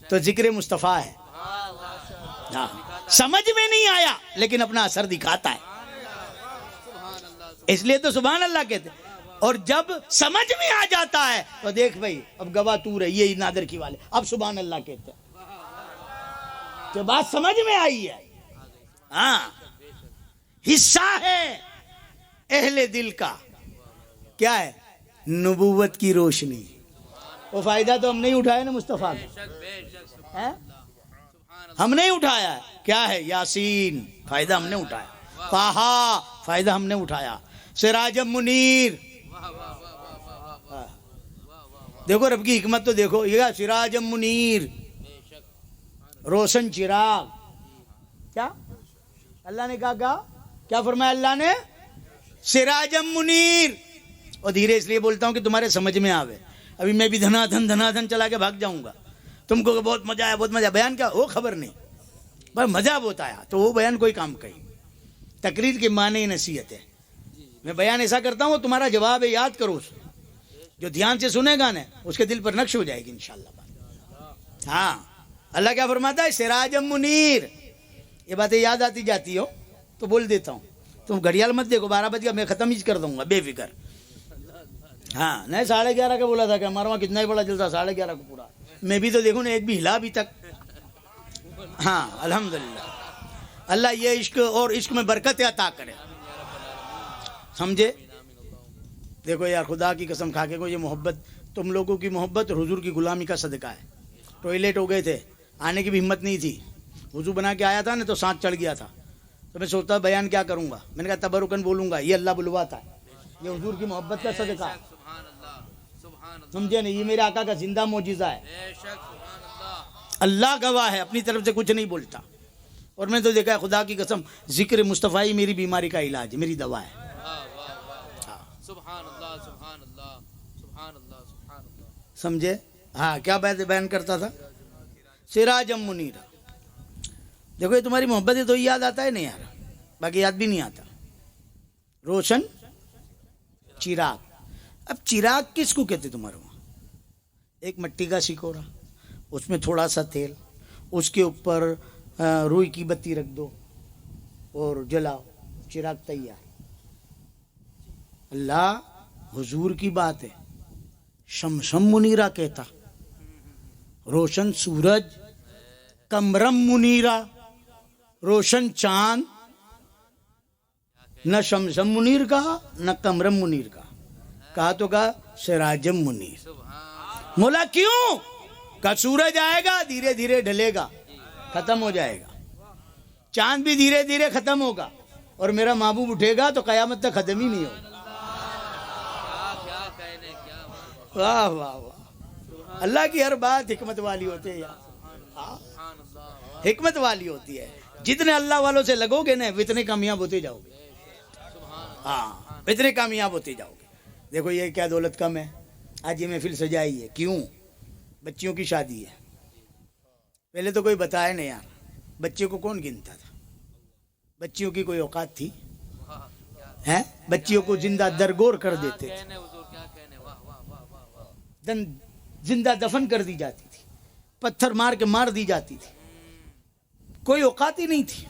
تو ذکر مصطفیٰ ہے. سمجھ میں نہیں آیا لیکن اپنا اثر دکھاتا ہے, اس لیے تو سبحان اللہ کہتے. اور جب سمجھ میں آ جاتا ہے تو دیکھ بھائی اب گواہ تو رہی, یہ نادر کی والے, اب سبحان اللہ کہتے ہیں کہ بات سمجھ میں آئی ہے. ہاں حصہ ہے اہل دل کا. کیا ہے؟ نبوت کی روشنی. وہ فائدہ تو ہم نہیں اٹھایا نا مصطفیٰ کا, ہم نہیں اٹھایا. کیا ہے؟ یاسین, فائدہ ہم نے اٹھایا. طٰہٰ, فائدہ ہم نے اٹھایا. سراجم منیر, دیکھو رب کی حکمت تو دیکھو. یہ سراجم منیر, روشن چراغ. کیا اللہ نے کہا, کیا فرمایا اللہ نے؟ سراجم منیر. اور دھیرے اس لیے بولتا ہوں کہ تمہارے سمجھ میں آوے. ابھی میں بھی دھنا دھن چلا کے بھاگ جاؤں گا. تم کو بہت مزہ آیا, بہت مزہ. بیان کیا وہ خبر نہیں, پر مزہ بہت آیا تو وہ بیان کوئی کام کہیں. تقریر کے معنی نصیحت ہے. میں بیان ایسا کرتا ہوں, تمہارا جواب ہے, یاد کرو اسے. جو دھیان سے سنے گا نا اس کے دل پر نقش ہو جائے گی انشاءاللہ. ہاں اللہ کیا فرماتا ہے؟ سراجم منیر. یہ باتیں یاد آتی جاتی ہو تو بول دیتا ہوں. تم گھڑیال مت دیکھو, 12 بج گیا, میں ختم ہی کر دوں گا, بے فکر. ہاں نہیں 11:30 کا بولا تھا کہ ہمارا وہاں کتنا ہی بڑا جلسہ, 11:30 کو پورا. میں بھی تو دیکھوں نا, ایک بھی ہلا ابھی تک. ہاں الحمدللہ. اللہ یہ عشق اور عشق میں برکت عطا کرے. سمجھے؟ دیکھو یار خدا کی قسم کھا کے کو, یہ محبت, تم لوگوں کی محبت اور حضور کی غلامی کا صدقہ ہے. ٹوائلٹ ہو گئے تھے, آنے کی بھی ہمت نہیں تھی. وضو بنا کے آیا تھا نا تو سانس چڑھ گیا تھا. تو میں سوچتا بیان کیا کروں گا. میں نے کہا تبرکن بولوں گا, یہ اللہ بلواتا ہے, یہ حضور کی محبت کا صدقہ ہے. سمجھے نہیں؟ یہ میرے آقا کا زندہ معجزہ ہے. اللہ گواہ ہے, اپنی طرف سے کچھ نہیں بولتا. اور میں تو دیکھا ہے خدا کی قسم, ذکر مصطفیٰ ہی میری بیماری کا علاج ہے, میری دوا ہے. سمجھے؟ ہاں کیا بیان کرتا تھا؟ سراجم منیرا. دیکھو یہ تمہاری محبت ہے تو یاد آتا ہے نہیں یار, باقی یاد بھی نہیں آتا. روشن چراغ. اب چراغ کس کو کہتے تمہارے وہاں؟ ایک مٹی کا سکورا, اس میں تھوڑا سا تیل, اس کے اوپر روئی کی بتی رکھ دو اور جلاؤ, چراغ تیار. اللہ حضور کی بات ہے. شمشم منیرہ کہتا, روشن سورج, کمرم منیرہ, روشن چاند. نہ شمشم منیر کہا نہ کمرم منیر کہا تو کہا سراجم منیر. مولا کیوں؟ کہ سورج آئے گا دھیرے دھیرے ڈھلے گا, ختم ہو جائے گا. چاند بھی دھیرے دھیرے ختم ہوگا, اور میرا محبوب اٹھے گا تو قیامت تک ختم ہی نہیں ہوگا. واہ واہ واہ, اللہ کی ہر بات حکمت والی ہوتی ہے یار, حکمت والی ہوتی ہے. جتنے اللہ والوں سے لگو گے نا اتنے کامیاب ہوتے جاؤ گے. ہاں, اتنے کامیاب ہوتے جاؤ گے. دیکھو یہ کیا دولت کم ہے, آج یہ محفل سجائی ہے. کیوں؟ بچیوں کی شادی ہے. پہلے تو کوئی بتایا نہیں یار, بچے کو کون گنتا تھا؟ بچیوں کی کوئی اوقات تھی؟ بچیوں کو زندہ درگور کر دیتے تھے, زندہ دفن کر دی جاتی تھی, پتھر مار کے مار دی جاتی تھی, کوئی اوقات ہی نہیں تھی.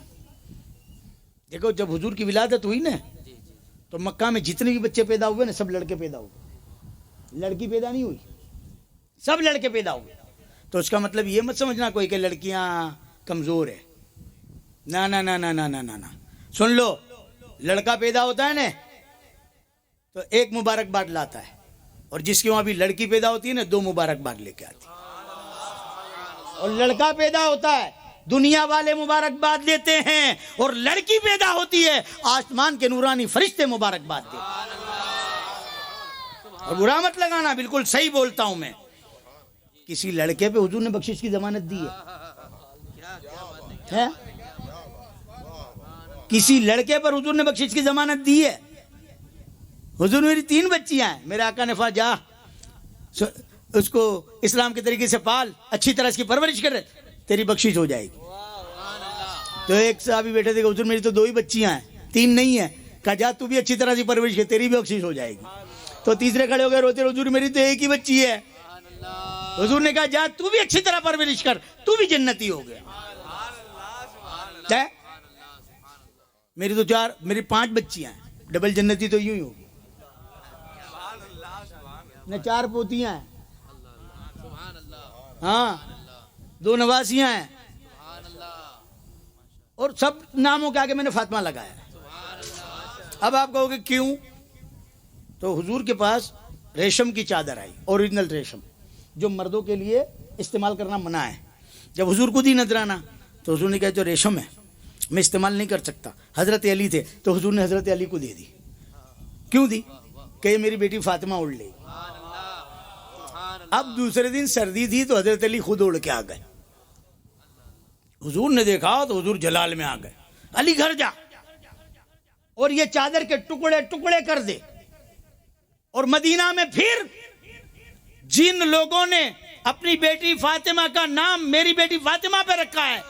دیکھو جب حضور کی ولادت ہوئی نا تو مکہ میں جتنے بھی بچے پیدا ہوئے نا سب لڑکے پیدا ہوئے, لڑکی پیدا نہیں ہوئی, سب لڑکے پیدا ہوئے. تو اس کا مطلب یہ مت سمجھنا کوئی کہ لڑکیاں کمزور ہے. نا نا نا نا نا نا نا, سن لو, لڑکا پیدا ہوتا ہے نا تو ایک مبارکباد لاتا ہے, اور جس کے وہاں بھی لڑکی پیدا ہوتی ہے نا 2 مبارکباد لے کے آتی ہے. اور لڑکا پیدا ہوتا ہے دنیا والے مبارکباد دیتے ہیں, اور لڑکی پیدا ہوتی ہے آسمان کے نورانی فرشتے مبارکباد دیتے ہیں. اور برا مت لگانا, بالکل صحیح بولتا ہوں میں. کسی لڑکے پہ حضور نے بخشش کی ضمانت دی ہے؟ کسی لڑکے پر حضور نے بخشش کی ضمانت دی ہے؟ حضور میری 3 بچیاں ہیں, میرے آقا نے فرمایا جا اس کو اسلام کے طریقے سے پال, اچھی طرح اس کی پرورش کر, تیری بخشش ہو جائے گی. تو ایک صحابی بیٹھے تھے کہ حضور میری تو 2 ہی بچیاں ہیں, 3 نہیں ہیں. کہا جا تو بھی اچھی طرح سے پرورش کر, تیری بھی بخشش ہو جائے گی. تو تیسرے کھڑے ہو گئے روتے, حضور میری تو ایک ہی بچی ہے. حضور نے کہا جا تو بھی اچھی طرح پرورش کر, تو بھی جنتی ہو گیا. میری 5 بچیاں ہیں, ڈبل جنتی تو یوں ہی ہوگی. نہ 4 پوتیاں ہیں, ہاں 2 نواسیاں ہیں, اور سب ناموں کے آگے میں نے فاطمہ لگایا. اب آپ کہو گے کیوں؟ تو حضور کے پاس ریشم کی چادر آئی, اوریجنل ریشم, جو مردوں کے لیے استعمال کرنا منع ہے. جب حضور کو دی نذرانہ تو حضور نے کہا جو ریشم ہے میں استعمال نہیں کر سکتا. حضرت علی تھے تو حضور نے حضرت علی کو دے دی. کیوں دی؟ کہ یہ میری بیٹی فاطمہ اڑ لے. اب دوسرے دن سردی تھی تو حضرت علی خود اڑ کے آ گئے. حضور نے دیکھا تو حضور جلال میں آ گئے, علی گھر جا اور یہ چادر کے ٹکڑے ٹکڑے کر دے. اور مدینہ میں پھر جن لوگوں نے اپنی بیٹی فاطمہ کا نام میری بیٹی فاطمہ پہ رکھا ہے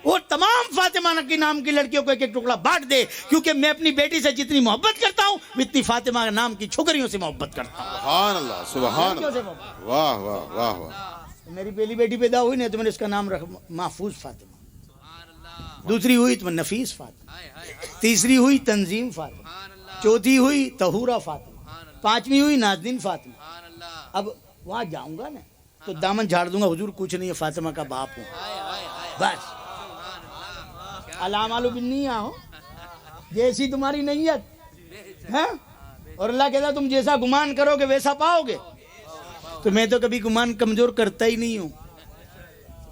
وہ تمام فاطمہ کی نام کی لڑکیوں کو ایک ایک ٹکڑا بانٹ دے, کیونکہ میں اپنی بیٹی سے جتنی محبت کرتا ہوں اتنی فاطمہ کے نام کی چھوکریوں سے محبت کرتا ہوں. سبحان اللہ, سبحان اللہ, واہ واہ واہ واہ. میری پہلی بیٹی پیدا ہوئی نہیں تو میں نے اس کا نام رکھا محفوظ فاطمہ, دوسری ہوئی تو نفیس فاطمہ, تیسری ہوئی تنظیم فاطمہ, چوتھی ہوئی طہورہ فاطمہ, 5ویں ہوئی نازنین فاطمہ. اب وہاں جاؤں گا نا تو دامن جھاڑ دوں گا, حضور کچھ نہیں ہے, فاطمہ کا باپ ہوں بس. علام بنیا ہو جیسی تمہاری نیت ہے, اور اللہ کہتا تم جیسا گمان کرو گے ویسا پاؤ گے. تو میں تو کبھی گمان کمزور کرتا ہی نہیں ہوں.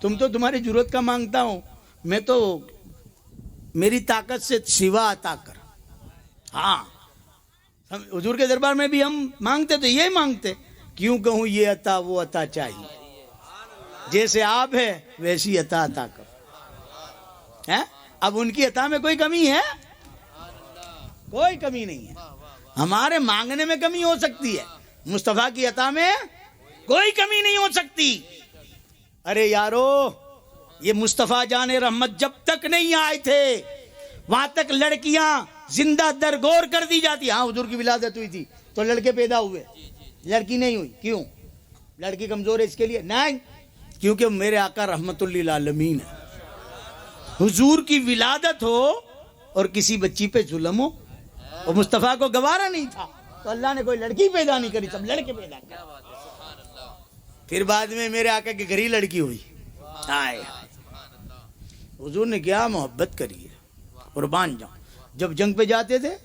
تم تو تمہاری ضرورت کا مانگتا ہوں, میں تو میری طاقت سے سوا عطا کر. ہاں حضور کے دربار میں بھی ہم مانگتے تو یہی مانگتے, کیوں کہوں یہ عطا وہ عطا چاہیے, جیسے آپ ہے ویسی عطا عطا کر. اب ان کی عطا میں کوئی کمی ہے؟ کوئی کمی نہیں ہے. ہمارے مانگنے میں کمی ہو سکتی ہے, مصطفیٰ کی عطا میں کوئی کمی نہیں ہو سکتی. ارے یارو, یہ مصطفیٰ جان رحمت جب تک نہیں آئے تھے وہاں تک لڑکیاں زندہ درگور کر دی جاتی. ہاں حضور کی ولادت ہوئی تھی تو لڑکے پیدا ہوئے, لڑکی نہیں ہوئی. کیوں؟ لڑکی کمزور ہے اس کے لیے نہیں, کیونکہ میرے آقا رحمت للعالمین ہے. حضور کی ولادت ہو اور کسی بچی پہ ظلم ہو, اور مصطفیٰ کو گوارا نہیں تھا. تو اللہ نے کوئی لڑکی پیدا نہیں کری, سب لڑکے پیدا کر. پھر بعد میں میرے آقا کے گھر ہی لڑکی ہوئی. آئے حضور نے کیا محبت کری ہے, قربان جاؤں. جب جنگ پہ جاتے تھے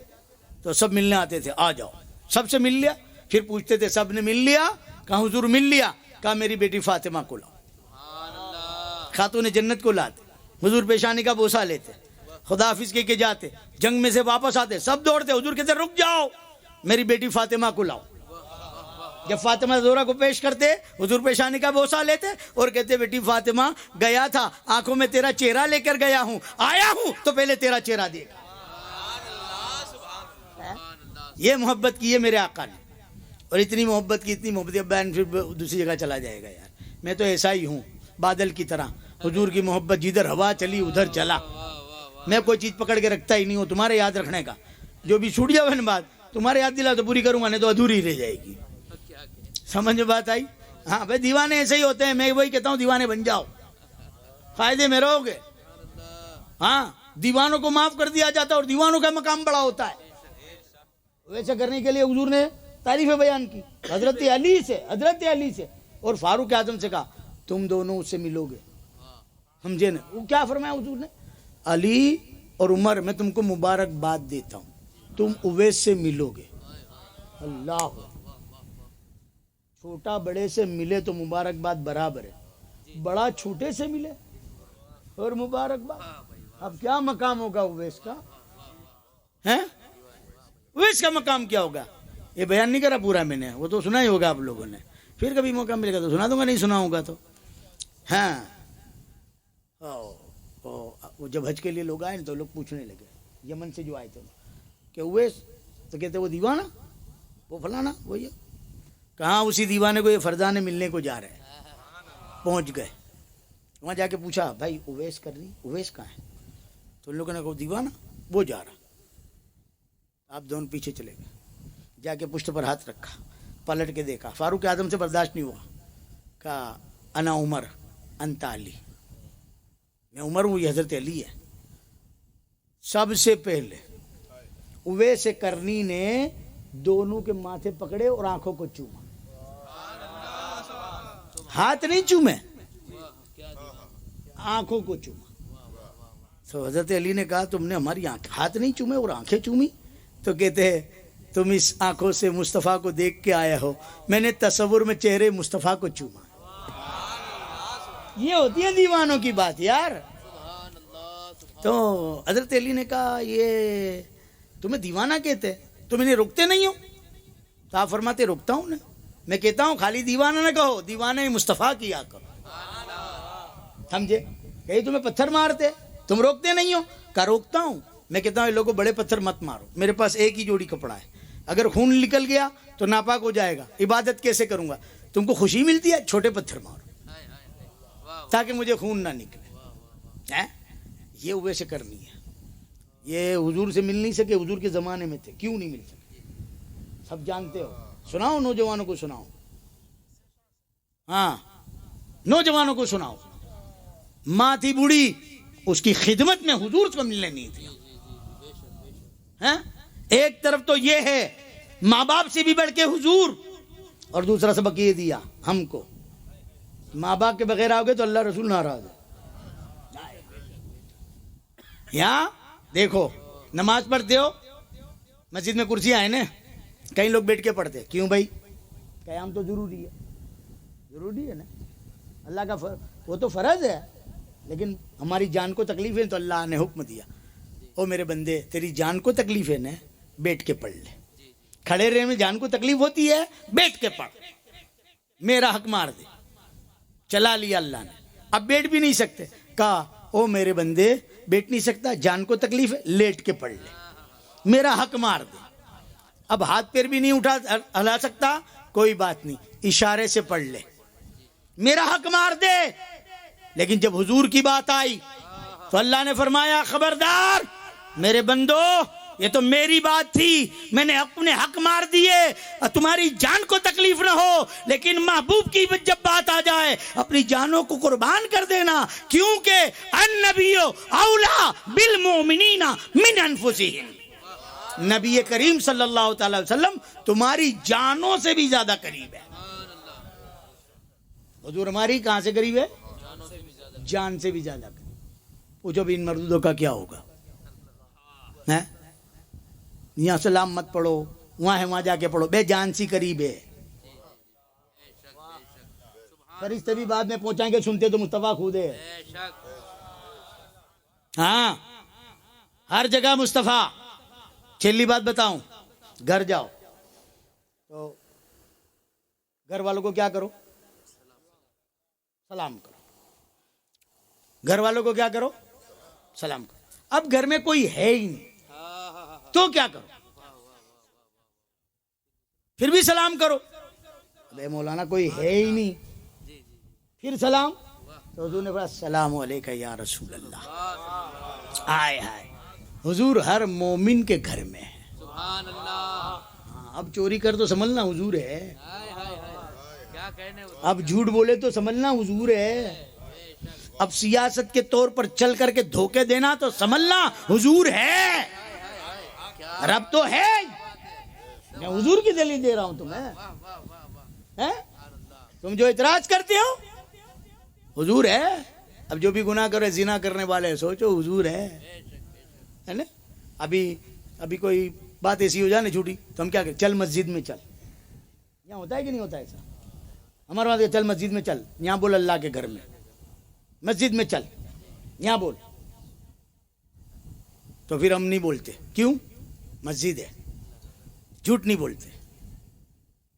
تو سب ملنے آتے تھے, آ جاؤ, سب سے مل لیا. پھر پوچھتے تھے سب نے مل لیا؟ کہا حضور مل لیا. کہا میری بیٹی فاطمہ کو لاؤ. خاتون جنت کو لاتے, حضور پیشانی کا بوسہ لیتے, خدا حافظ کے جاتے, جنگ میں سے واپس آتے, سب دوڑتے, حضور کہتے رک جاؤ, میری بیٹی فاطمہ کو لاؤ. جب فاطمہ زہرا کو پیش کرتے, حضور پیشانی کا بوسہ لیتے اور کہتے بیٹی فاطمہ گیا تھا, آنکھوں میں تیرا چہرہ لے کر گیا ہوں, آیا ہوں تو پہلے تیرا چہرہ دیکھ. یہ محبت کی ہے میرے آقا نے, اور اتنی محبت کی, اتنی محبت. بیان پھر دوسری جگہ چلا جائے گا یار, میں تو ایسا ہی ہوں بادل کی طرح. حضور کی محبت جدھر ہوا چلی ادھر چلا. میں کوئی چیز پکڑ کے رکھتا ہی نہیں ہوں, تمہارے یاد رکھنے کا. جو بھی چھوٹ جاؤ نا بات, تمہارے یاد دلا تو پوری کروں گا, نہیں تو ادھوری رہ جائے گی. سمجھ میں بات آئی؟ ہاں بھائی, دیوانے ایسے ہی ہوتے ہیں. میں وہی کہتا ہوں دیوانے بن جاؤ, فائدے میں رہو گے. ہاں, دیوانوں کو معاف کر دیا جاتا ہے اور دیوانوں کا مقام بڑا ہوتا ہے. ویسا کرنے کے لیے حضور نے تعریف بیان کی حضرت علی سے اور فاروق اعظم سے. کہا تم دونوں اس سے ملو گے. سمجھے نا, وہ کیا فرمایا حضور نے؟ علی اور عمر میں تم کو مبارکباد دیتا ہوں, تم اویس سے ملو گے. اللہ, چھوٹا بڑے سے ملے تو مبارکباد برابر ہے, بڑا چھوٹے سے ملے اور مبارکباد. اب کیا مقام ہوگا اویس کا؟ ہیں اویس کا مقام کیا ہوگا؟ یہ بیان نہیں کرا پورا میں نے, وہ تو سنا ہی ہوگا آپ لوگوں نے. پھر کبھی موقع ملے گا تو سنا دوں گا, نہیں سنا ہوگا تو. ہاں, وہ جب حج کے لیے لوگ آئے تو لوگ پوچھنے لگے, یمن سے جو آئے تھے, کہ اویس, تو کہتے وہ دیوانہ, وہ فلانا, وہ یہ. کہاں اسی دیوانے کو یہ فرزانے ملنے کو جا رہے ہیں. پہنچ گئے وہاں, جا کے پوچھا بھائی اویس کرنی, اویس کہاں ہے؟ تو ان لوگوں نے کہا دیوانہ وہ جا رہا. آپ دونوں پیچھے چلے گئے, جا کے پشت پر ہاتھ رکھا, پلٹ کے دیکھا, فاروق اعظم سے برداشت نہیں ہوا. کہا انا عمر انت علی, میں عمر ہوں, یہ حضرت علی ہے. سب سے پہلے اویس کرنی نے دونوں کے ماتھے پکڑے اور آنکھوں کو چوما. ہاتھ نہیں چومے, آنکھوں کو چوما. تو حضرت علی نے کہا تم نے ہماری ہاتھ نہیں چومے اور آنکھیں چومی؟ تو کہتے ہیں تم اس آنکھوں سے مصطفیٰ کو دیکھ کے آیا ہو, میں نے تصور میں چہرے مصطفیٰ کو چوما. یہ ہوتی ہے دیوانوں کی بات یار. تو حضرت علی نے کہا یہ تمہیں دیوانہ کہتے, تم انہیں روکتے نہیں ہو؟ تو آپ فرماتے روکتا ہوں نا, میں کہتا ہوں خالی دیوانہ نہ کہو, دیوانہ مصطفیٰ کیا کرو. سمجھے؟ کہیں تمہیں پتھر مارتے, تم روکتے نہیں ہو؟ کہا روکتا ہوں. میں کہتا ہوں لوگوں بڑے پتھر مت مارو, میرے پاس ایک ہی جوڑی کپڑا ہے, اگر خون نکل گیا تو ناپاک ہو جائے گا, عبادت کیسے کروں گا؟ تم کو خوشی ملتی ہے, چھوٹے پتھر مارو تاکہ مجھے خون نہ نکلے. یہ ہوئے سے کرنی ہے. یہ حضور سے مل نہیں سکے, حضور کے زمانے میں تھے, کیوں نہیں مل سکے سب جانتے ہو. سناؤ نوجوانوں کو, سناؤ, ہاں نوجوانوں کو سناؤ. ماں تھی بوڑھی, اس کی خدمت میں حضور کو ملنے نہیں دیا. ایک طرف تو یہ ہے ماں باپ سے بھی بڑھ کے حضور, اور دوسرا سبق یہ دیا ہم کو, ماں باپ کے بغیر آؤ گے تو اللہ رسول ناراض ہے. یہاں دیکھو نماز پڑھتے ہو, مسجد میں کرسیاں ہیں نا, کئی لوگ بیٹھ کے پڑھتے, کیوں بھائی؟ قیام تو ضروری ہے, ضروری ہے نا, اللہ کا وہ تو فرض ہے, لیکن ہماری جان کو تکلیف ہے تو اللہ نے حکم دیا, او میرے بندے تیری جان کو تکلیف ہے نا, بیٹھ کے پڑھ لے. کھڑے رہنے میں جان کو تکلیف ہوتی ہے, بیٹھ کے پڑھ, میرا حق مار دے. چلا لیا اللہ نے, اب بیٹھ بھی نہیں سکتے. کہا او میرے بندے بیٹھ نہیں سکتا, جان کو تکلیف ہے, لیٹ کے پڑھ لے, میرا حق مار دے. اب ہاتھ پیر بھی نہیں اٹھا ہلا سکتا, کوئی بات نہیں, اشارے سے پڑھ لے, میرا حق مار دے. لیکن جب حضور کی بات آئی تو اللہ نے فرمایا خبردار میرے بندو, یہ تو میری بات تھی, میں نے اپنے حق مار دیے, تمہاری جان کو تکلیف نہ ہو, لیکن محبوب کی جب بات آ جائے اپنی جانوں کو قربان کر دینا, کیونکہ النبی اولا بالمؤمنین من انفسہم. نبی کریم صلی اللہ تعالی وسلم تمہاری جانوں سے بھی زیادہ قریب ہے. حضور ہماری کہاں سے قریب ہے؟ جان سے بھی زیادہ قریب. پوچھو بھی ان مردودوں کا کیا ہوگا؟ یہاں سلام مت پڑھو، وہاں جا کے پڑھو، بے جان سی قریب ہے. فرشتے بھی بعد میں پہنچائیں گے، سنتے تو مصطفیٰ خود ہے. ہاں ہر جگہ مصطفیٰ. چھلی بات بتاؤں، گھر جاؤ تو گھر والوں کو کیا کرو؟ سلام کرو. گھر والوں کو کیا کرو؟ سلام کرو. اب گھر میں کوئی ہے ہی نہیں تو کیا کرو؟ پھر بھی سلام کرو. ابے مولانا کوئی ہے ہی نہیں، پھر سلام. تو حضور نے فرمایا السلام علیکم یا رسول اللہ. آئے ہائے، حضور ہر مومن کے گھر میں ہے. سبحان اللہ. اب چوری کر تو سمجھنا حضور ہے، اب جھوٹ بولے تو سمجھنا حضور ہے، اب سیاست کے طور پر چل کر کے دھوکے دینا تو سمجھنا حضور ہے. رب تو ہے، میں حضور کی دلیل دے رہا ہوں تمہیں. تم جو اعتراض کرتے ہو حضور ہے. اب جو بھی گناہ کرے، زنا کرنے والے، سوچو حضور ہے نا. ابھی کوئی بات ایسی ہو جائے نا جھوٹی تو ہم کیا کہ چل مسجد میں چل. یہاں ہوتا ہے کہ نہیں ہوتا ایسا؟ ہمارے وہاں چل مسجد میں چل، یہاں بول اللہ کے گھر میں. مسجد میں چل، یہاں بول. تو پھر ہم نہیں بولتے. کیوں؟ مسجد ہے. جھوٹ نہیں بولتے.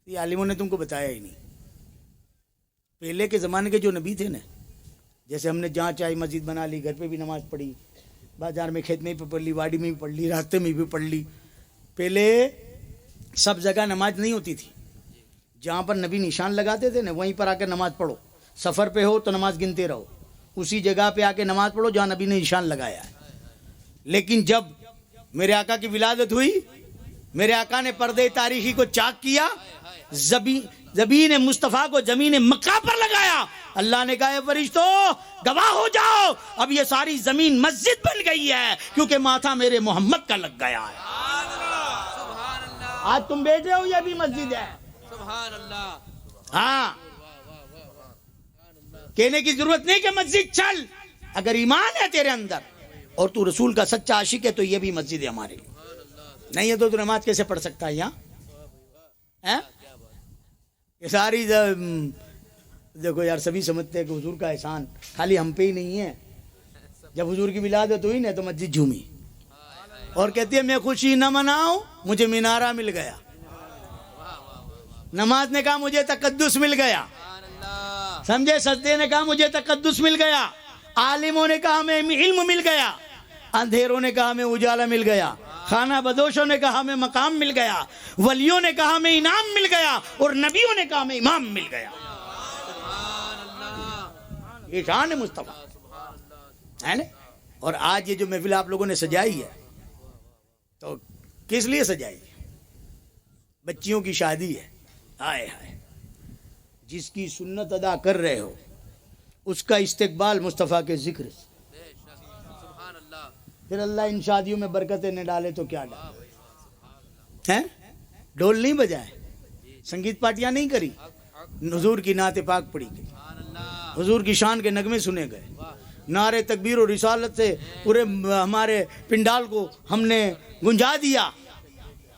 یہ عالموں نے تم کو بتایا ہی نہیں. پہلے کے زمانے کے جو نبی تھے نا، جیسے ہم نے جہاں چاہے مسجد بنا لی، گھر پہ بھی نماز پڑھی، بازار میں کھیت میں بھی پڑھ لی، واڑی میں بھی پڑھ لی، راستے میں بھی پڑھ لی. پہلے سب جگہ نماز نہیں ہوتی تھی. جہاں پر نبی نشان لگاتے تھے نا وہیں پر آ کے نماز پڑھو. سفر پہ ہو تو نماز گنتے رہو، اسی جگہ پہ آ کے نماز پڑھو جہاں نبی نے نشان لگایا ہے. لیکن جب میرے آقا کی ولادت ہوئی، میرے آقا نے پردے تاریخی کو چاک کیا، زمین مصطفیٰ کو زمین مکہ پر لگایا. اللہ نے کہا فرشتو گواہ ہو جاؤ، اب یہ ساری زمین مسجد بن گئی ہے کیونکہ ماتھا میرے محمد کا لگ گیا ہے. آج تم بیٹھے ہو، یہ بھی مسجد ہے. سبحان اللہ. ہاں، کہنے کی ضرورت نہیں کہ مسجد چل. اگر ایمان ہے تیرے اندر اور تو رسول کا سچا عاشق ہے تو یہ بھی مسجد ہے ہمارے لیے. نہیں ہے تو نماز کیسے پڑھ سکتا ہے یہاں؟ یہ ساری دیکھو یار، سبھی سمجھتے ہیں کہ حضور کا احسان خالی ہم پہ ہی نہیں ہے. جب حضور کی ولادت ہوئی نا تو مسجد جھومی اور کہتی ہے میں خوشی نہ مناؤں، مجھے مینارہ مل گیا. نماز نے کہا مجھے تقدس مل گیا، سمجھے؟ سجدے نے کہا مجھے تقدس مل گیا، عالموں نے کہا ہمیں علم مل گیا، اندھیروں نے کہا ہمیں اجالا مل گیا، خانہ بدوشوں نے کہا ہمیں مقام مل گیا، ولیوں نے کہا ہمیں انعام مل گیا، اور نبیوں نے کہا ہمیں امام مل گیا. یہ شان ہے مصطفیٰ ہے نا. اور آج یہ جو محفل آپ لوگوں نے سجائی ہے تو کس لیے سجائی ہے؟ بچیوں کی شادی ہے. ہائے ہائے، جس کی سنت ادا کر رہے ہو اس کا استقبال مصطفیٰ کے ذکر سے. پھر اللہ ان شادیوں میں برکتیں نہ ڈالے تو کیا ڈالے؟ ڈھول نہیں بجائے، سنگیت پارٹیاں نہیں کری، حضور کی نعت پاک پڑھی گئی، حضور کی شان کے نغمے سنے گئے، نعرے تکبیر و رسالت سے پورے ہمارے پنڈال کو ہم نے گنجا دیا،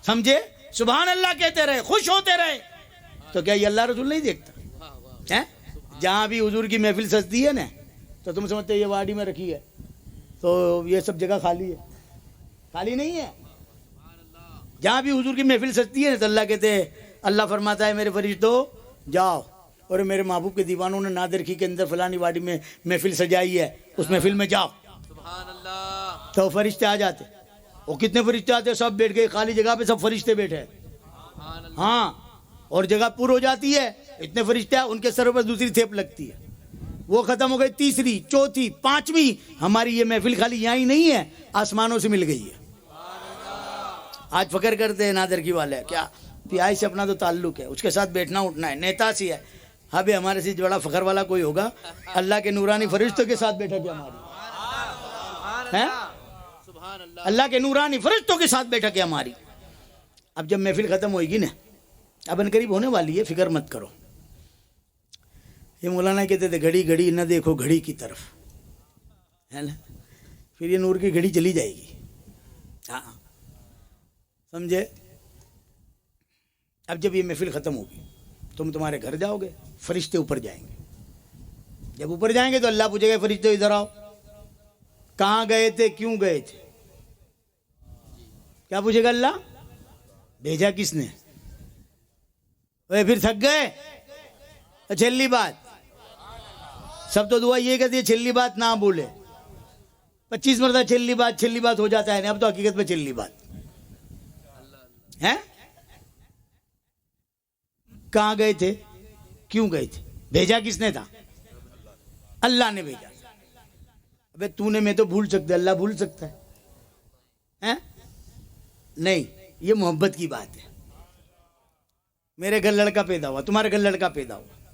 سمجھے؟ سبحان اللہ کہتے رہے، خوش ہوتے رہے. تو کیا یہ اللہ رسول نہیں دیکھتا؟ جہاں بھی حضور کی محفل سجتی ہے نا تو تم سمجھتے یہ واڑی میں رکھی ہے تو یہ سب جگہ خالی ہے. خالی نہیں ہے. جہاں بھی حضور کی محفل سجتی ہے نا تو اللہ کہتے ہیں، اللہ فرماتا ہے میرے فرشتوں جاؤ، اور میرے محبوب کے دیوانوں نے نادر کی کے اندر فلانی واڑی میں محفل سجائی ہے، اس محفل میں جاؤ. سبحان اللہ. تو فرشتے آ جاتے. وہ کتنے فرشتے آتے؟ سب بیٹھ گئے خالی جگہ پہ، سب فرشتے بیٹھے. ہاں، اور جگہ پور ہو جاتی ہے، اتنے فرشتے ان کے سروں پر دوسری تھیپ لگتی ہے، وہ ختم ہو گئی، تیسری، چوتھی، پانچویں. ہماری یہ محفل خالی یہاں ہی نہیں ہے، آسمانوں سے مل گئی ہے. آج فخر کرتے ہیں نادر کی والے، کیا پیائی سے اپنا تو تعلق ہے، اس کے ساتھ بیٹھنا اٹھنا ہے، نیتا سی ہے. اب ہمارے سے بڑا فخر والا کوئی ہوگا؟ اللہ کے نورانی فرشتوں کے ساتھ بیٹھا کیا ہماری سبحان اللہ اللہ کے نورانی فرشتوں کے ساتھ بیٹھک ہے ہماری. اب جب محفل ختم ہوئے گی نا، اب ان قریب ہونے والی ہے، فکر مت کرو. یہ مولانا کہتے تھے گھڑی گھڑی نہ دیکھو گھڑی کی طرف، ہے نا. پھر یہ نور کی گھڑی چلی جائے گی. ہاں سمجھے. اب جب یہ محفل ختم ہوگی تم تمہارے گھر جاؤ گے، فرشتے اوپر جائیں گے. جب اوپر جائیں گے تو اللہ پوچھے گا فرشتے ادھر آؤ، کہاں گئے تھے، کیوں گئے تھے. کیا پوچھے گا اللہ؟ بھیجا کس نے؟ پھر تھک گئے. چھلی بات، سب تو دعا یہ کہتی ہے چھلی بات نہ بولے. 25 مرتبہ چھلی بات ہو جاتا ہے. اب تو حقیقت میں چھلی بات ہے. کہاں گئے تھے، کیوں گئے تھے، بھیجا کس نے تھا؟ اللہ نے بھیجا. ابے تو نے، میں تو بھول سکتا، اللہ بھول سکتا ہے؟ نہیں، یہ محبت کی بات ہے. میرے گھر لڑکا پیدا ہوا، تمہارے گھر لڑکا پیدا ہوا،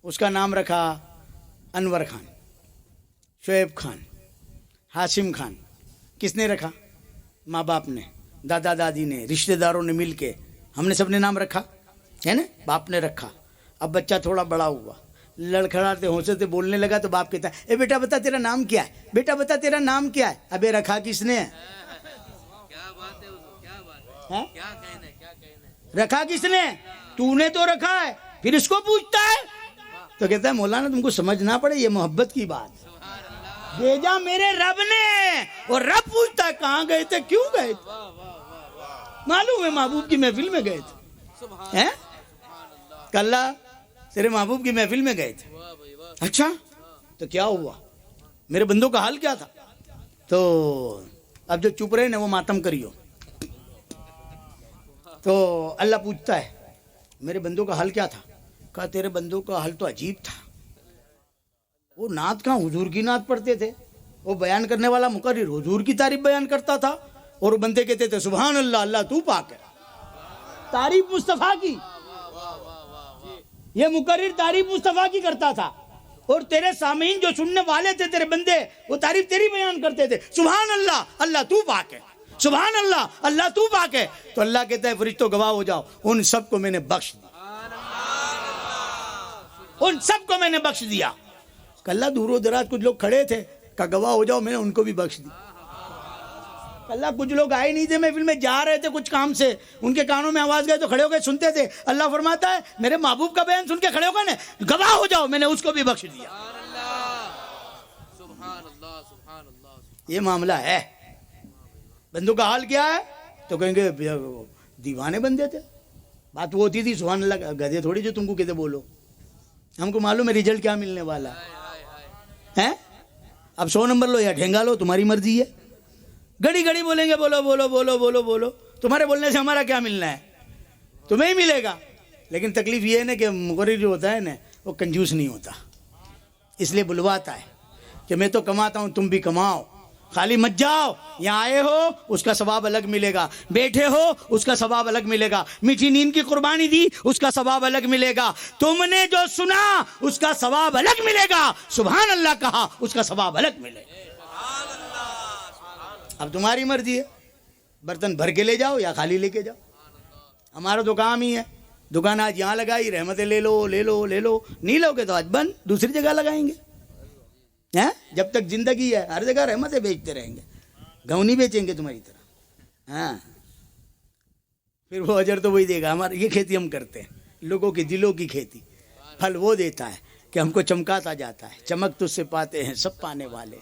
اس کا نام رکھا انور خان، شعیب خان، ہاشم خان. کس نے رکھا؟ ماں باپ نے، دادا دادی نے، رشتہ داروں نے مل کے، ہم نے سب نے نام رکھا ہے نا. باپ نے رکھا. اب بچہ تھوڑا بڑا ہوا، لڑکھڑاتے ہونسے سے بولنے لگا تو باپ کہتا ہے اے بیٹا بتا تیرا نام کیا ہے، بیٹا بتا تیرا نام کیا ہے. ابے رکھا کس نے؟ کیا بات ہے، کیا بات ہے، کیا کہنا ہے، کیا کہنا ہے. رکھا کس نے؟ تو نے تو رکھا ہے. پھر اس کو پوچھتا ہے تو کہتا ہے مولانا تم کو سمجھ نہ پڑے، یہ محبت کی بات ہے. بھیجا میرے رب نے، اور رب پوچھتا ہے کہاں گئے تھے، کیوں گئے تھے. معلوم ہے محبوب کی محفل میں گئے تھے. اللہ تیرے محبوب کی محفل میں گئے تھے. اچھا تو کیا ہوا، میرے بندوں کا حال کیا تھا؟ تو اب جو چپ رہے نا وہ ماتم کریو. تو اللہ پوچھتا ہے میرے بندوں کا حال کیا تھا؟ کہا تیرے بندوں کا حال تو عجیب تھا. وہ نعت کہاں حضور کی نعت پڑھتے تھے، وہ بیان کرنے والا مقرر حضور کی تعریف بیان کرتا تھا، اور وہ بندے کہتے تھے سبحان اللہ، اللہ تو پاک ہے. تعریف مصطفیٰ کی، یہ مقرر تعریف مصطفیٰ کی کرتا تھا، اور تیرے سامعین جو سننے والے تھے تیرے بندے وہ تعریف تیری بیان کرتے تھے. سبحان اللہ، اللہ تو پاک ہے، سبحان اللہ، اللہ تو پاک ہے. تو اللہ کہتا ہے فرشتوں گواہ ہو جاؤ، ان سب کو میں نے بخش دیا، ان سب کو میں نے بخش دیا. کہ اللہ دور و دراز کچھ لوگ کھڑے تھے، کہ گواہ ہو جاؤ میں نے ان کو بھی بخش دی. اللہ کچھ لوگ آئے نہیں تھے محفل میں، جا رہے تھے کچھ کام سے، ان کے کانوں میں آواز گئے تو کھڑے ہو گئے سنتے تھے. اللہ فرماتا ہے میرے محبوب کا بیان سن کے کھڑے ہو گئے نا، گواہ ہو جاؤ میں نے اس کو بھی بخش دیا. سبحان اللہ، سبحان اللہ. یہ معاملہ ہے. بندوں کا حال کیا ہے تو کہیں گے دیوانے بندے تھے. بات وہ ہوتی تھی سبحان اللہ، گدھے تھوڑی جو تم کو کہتے بولو. ہم کو معلوم ہے ریزلٹ کیا ملنے والا ہے. اب 100 نمبر لو یا ڈھینگا لو، تمہاری مرضی ہے. گھڑی گھڑی بولیں گے بولو بولو بولو بولو بولو، تمہارے بولنے سے ہمارا کیا ملنا ہے، تمہیں ہی ملے گا. لیکن تکلیف یہ ہے نا کہ مقرر جو ہوتا ہے نا وہ کنجوس نہیں ہوتا، اس لیے بلواتا ہے کہ میں تو کماتا ہوں تم بھی کماؤ، خالی مت جاؤ. یہاں آئے ہو اس کا ثواب الگ ملے گا، بیٹھے ہو اس کا ثواب الگ ملے گا، میٹھی نیند کی قربانی دی اس کا ثواب الگ ملے گا، تم نے جو سنا اس کا ثواب الگ ملے گا، سبحان اللہ کہا اس کا ثواب الگ ملے گا. اب تمہاری مرضی ہے، برتن بھر کے لے جاؤ یا خالی لے کے جاؤ. ہمارا تو کام ہی ہے، دکان آج یہاں لگائی، رحمتیں لے لو لے لو لے لو، نہیں لو گے تو آج بند، دوسری جگہ لگائیں گے. جب تک زندگی ہے ہر جگہ رحمتیں بیچتے رہیں گے، گھؤں نہیں بیچیں گے تمہاری طرح. ہاں پھر وہ اجر تو وہی دے گا. ہماری یہ کھیتی ہم کرتے ہیں، لوگوں کے دلوں کی کھیتی. پھل وہ دیتا ہے کہ ہم کو چمکاتا جاتا ہے. چمک تجھ سے پاتے ہیں سب پانے والے،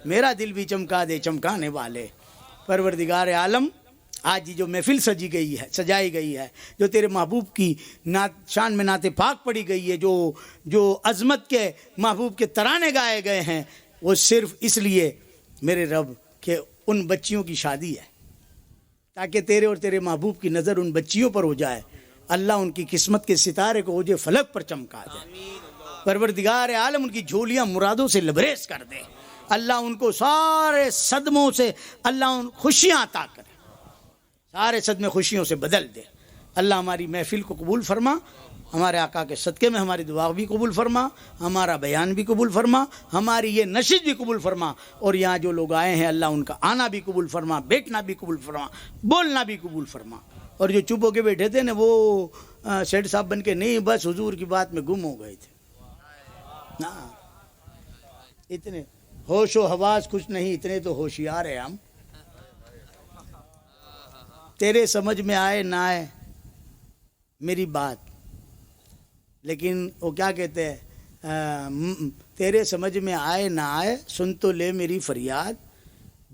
میرا دل بھی چمکا دے چمکانے والے. پروردگار عالم آج جو محفل سجائی گئی ہے، جو تیرے محبوب کی شان میں نعت پاک پڑھی گئی ہے، جو عظمت کے محبوب کے ترانے گائے گئے ہیں، وہ صرف اس لیے میرے رب کہ ان بچیوں کی شادی ہے، تاکہ تیرے اور تیرے محبوب کی نظر ان بچیوں پر ہو جائے. اللہ ان کی قسمت کے ستارے کو اوجے فلک پر چمکا دے. پروردگار عالم ان کی جھولیاں مرادوں سے لبریز کر دے. اللہ ان کو سارے صدموں سے اللہ ان خوشیاں عطا کرے، سارے صدمے خوشیوں سے بدل دے. اللہ ہماری محفل کو قبول فرما ہمارے آقا کے صدقے میں ہماری دعا بھی قبول فرما، ہمارا بیان بھی قبول فرما، ہماری یہ نشست بھی قبول فرما، اور یہاں جو لوگ آئے ہیں اللہ ان کا آنا بھی قبول فرما، بیٹھنا بھی قبول فرما، بولنا بھی قبول فرما، اور جو چپ ہو کے بیٹھے تھے نا وہ سیٹ صاحب بن کے نہیں، بس حضور کی بات میں گم ہو گئے تھے نا، اتنے ہوش و حواس کچھ نہیں، اتنے تو ہوشیار ہیں ہم، تیرے سمجھ میں آئے نہ آئے میری بات، لیکن وہ کیا کہتے ہیں، تیرے سمجھ میں آئے نہ آئے سن تو لے میری فریاد،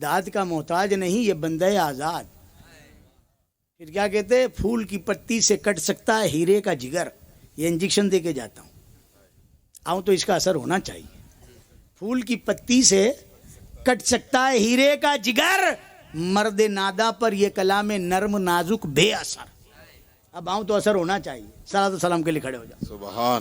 داد کا محتاج نہیں یہ بندہ آزاد۔ پھر کیا کہتے ہیں، پھول کی پتی سے کٹ سکتا ہے ہیرے کا جگر، یہ انجیکشن دے کے جاتا ہوں، آؤں تو اس کا اثر ہونا چاہیے، پھول کی پتی سے کٹ سکتا ہے ہیرے کا جگر، مرد نادا پر یہ کلام نرم نازک بے اثر، اب آؤں تو اثر ہونا چاہیے، صلاۃ و سلام کے لیے کھڑے ہو جاؤ۔ سبحان